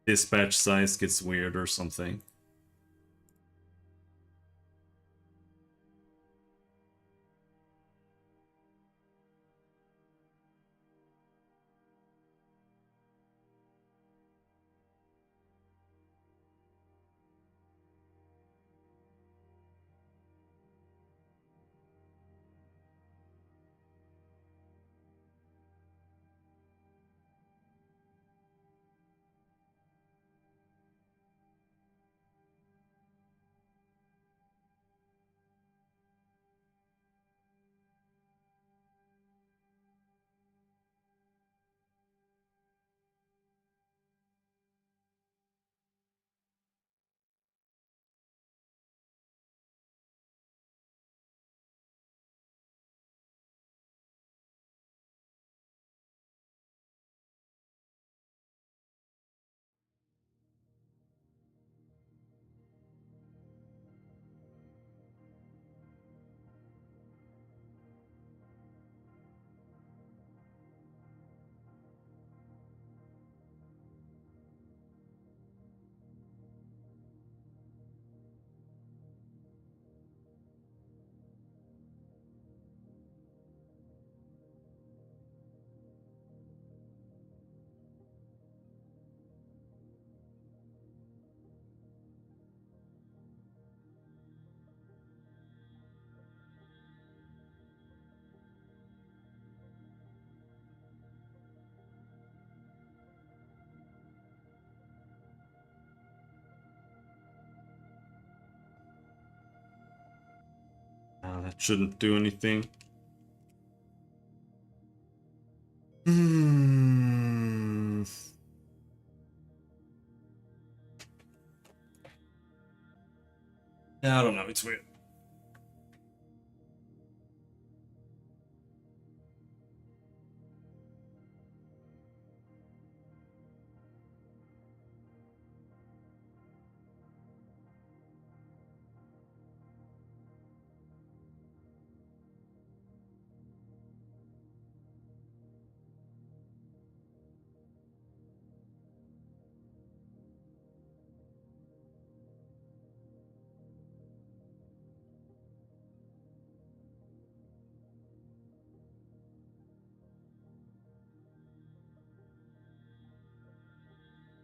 Dispatch size gets weird or something. That shouldn't do anything. Hmm. Yeah, I don't know. It's weird.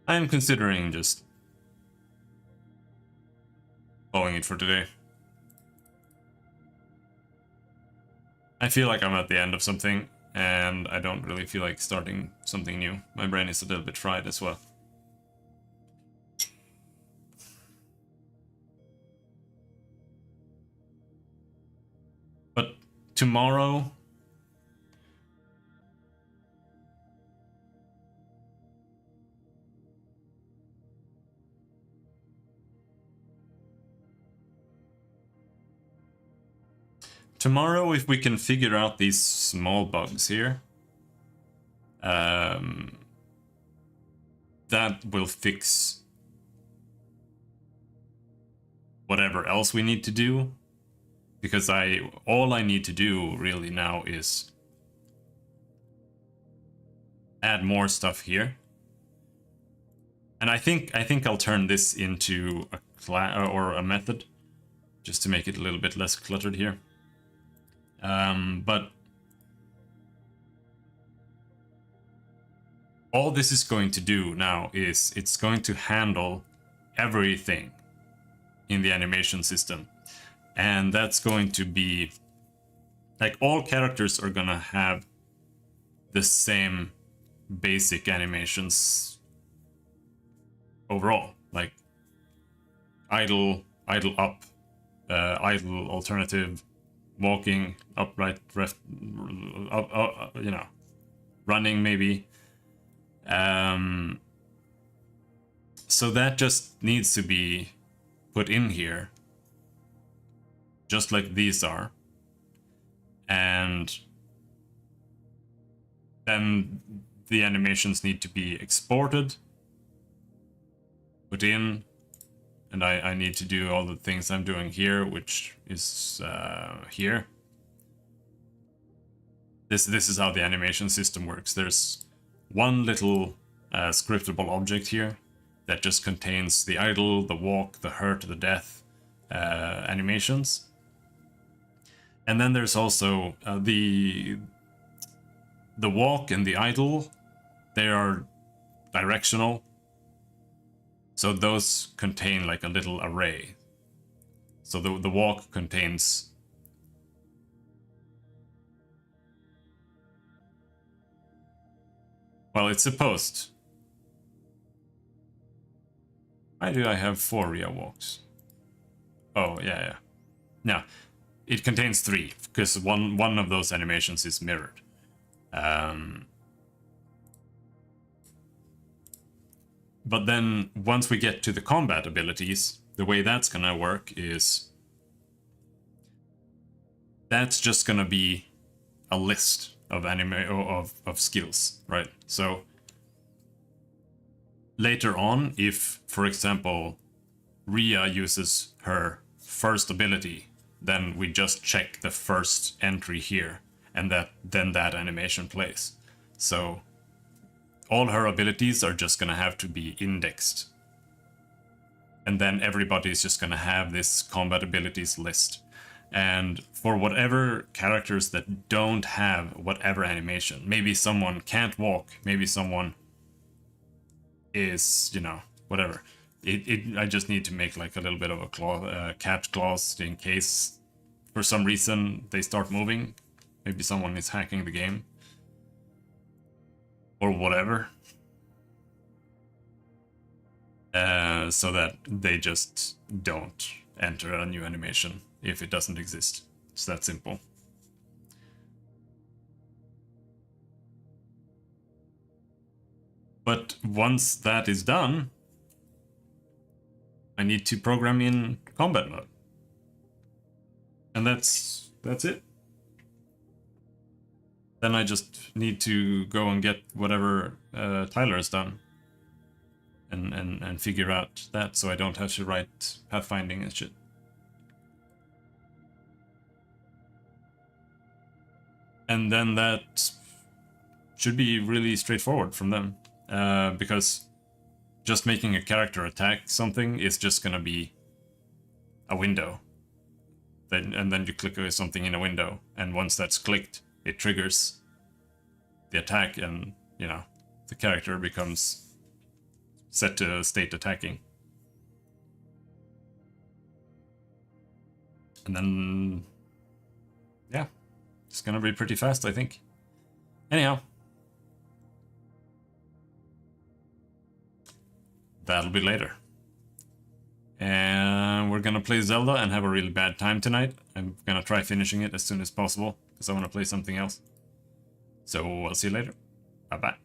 I'm considering just calling it for today. I feel like I'm at the end of something, and I don't really feel like starting something new. My brain is a little bit fried as well. But tomorrow, if we can figure out these small bugs here, that will fix whatever else we need to do. Because all I need to do really now is add more stuff here. And I think I'll turn this into a class or a method just to make it a little bit less cluttered here. But all this is going to do now is it's going to handle everything in the animation system. And that's going to be like all characters are gonna have the same basic animations overall, like idle, idle up, idle alternative, walking, upright, left, you know, running maybe. So that just needs to be put in here, just like these are. And then the animations need to be exported, put in, and I need to do all the things I'm doing here, which is here. This is how the animation system works. There's one little scriptable object here that just contains the idle, the walk, the hurt, the death animations. And then there's also the walk and the idle. They are directional. So those contain like a little array. So the walk contains well, it's supposed. Why do I have 4 real walks? Oh, yeah. No, it contains 3, because one of those animations is mirrored. But then, once we get to the combat abilities, the way that's gonna work is that's just gonna be a list of of skills, right? So later on, if, for example, Rhea uses her first ability, then we just check the first entry here, and then that animation plays. So all her abilities are just gonna have to be indexed. And then everybody's just gonna have this combat abilities list. And for whatever characters that don't have whatever animation, maybe someone can't walk, maybe someone is, you know, whatever. I just need to make like a little bit of a cat clause in case for some reason they start moving. Maybe someone is hacking the game. Or whatever. So that they just don't enter a new animation if it doesn't exist. It's that simple. But once that is done, I need to program in combat mode. And that's it. Then I just need to go and get whatever Tyler has done. And figure out that, so I don't have to write pathfinding and shit. And then that should be really straightforward from them. Because just making a character attack something is just gonna be a window. And then you click something in a window, and once that's clicked, it triggers the attack, and, you know, the character becomes set to state attacking. And then, yeah, it's gonna be pretty fast, I think. Anyhow, that'll be later. And we're gonna play Zelda and have a really bad time tonight. I'm gonna try finishing it as soon as possible, because I want to play something else. So I'll see you later. Bye-bye.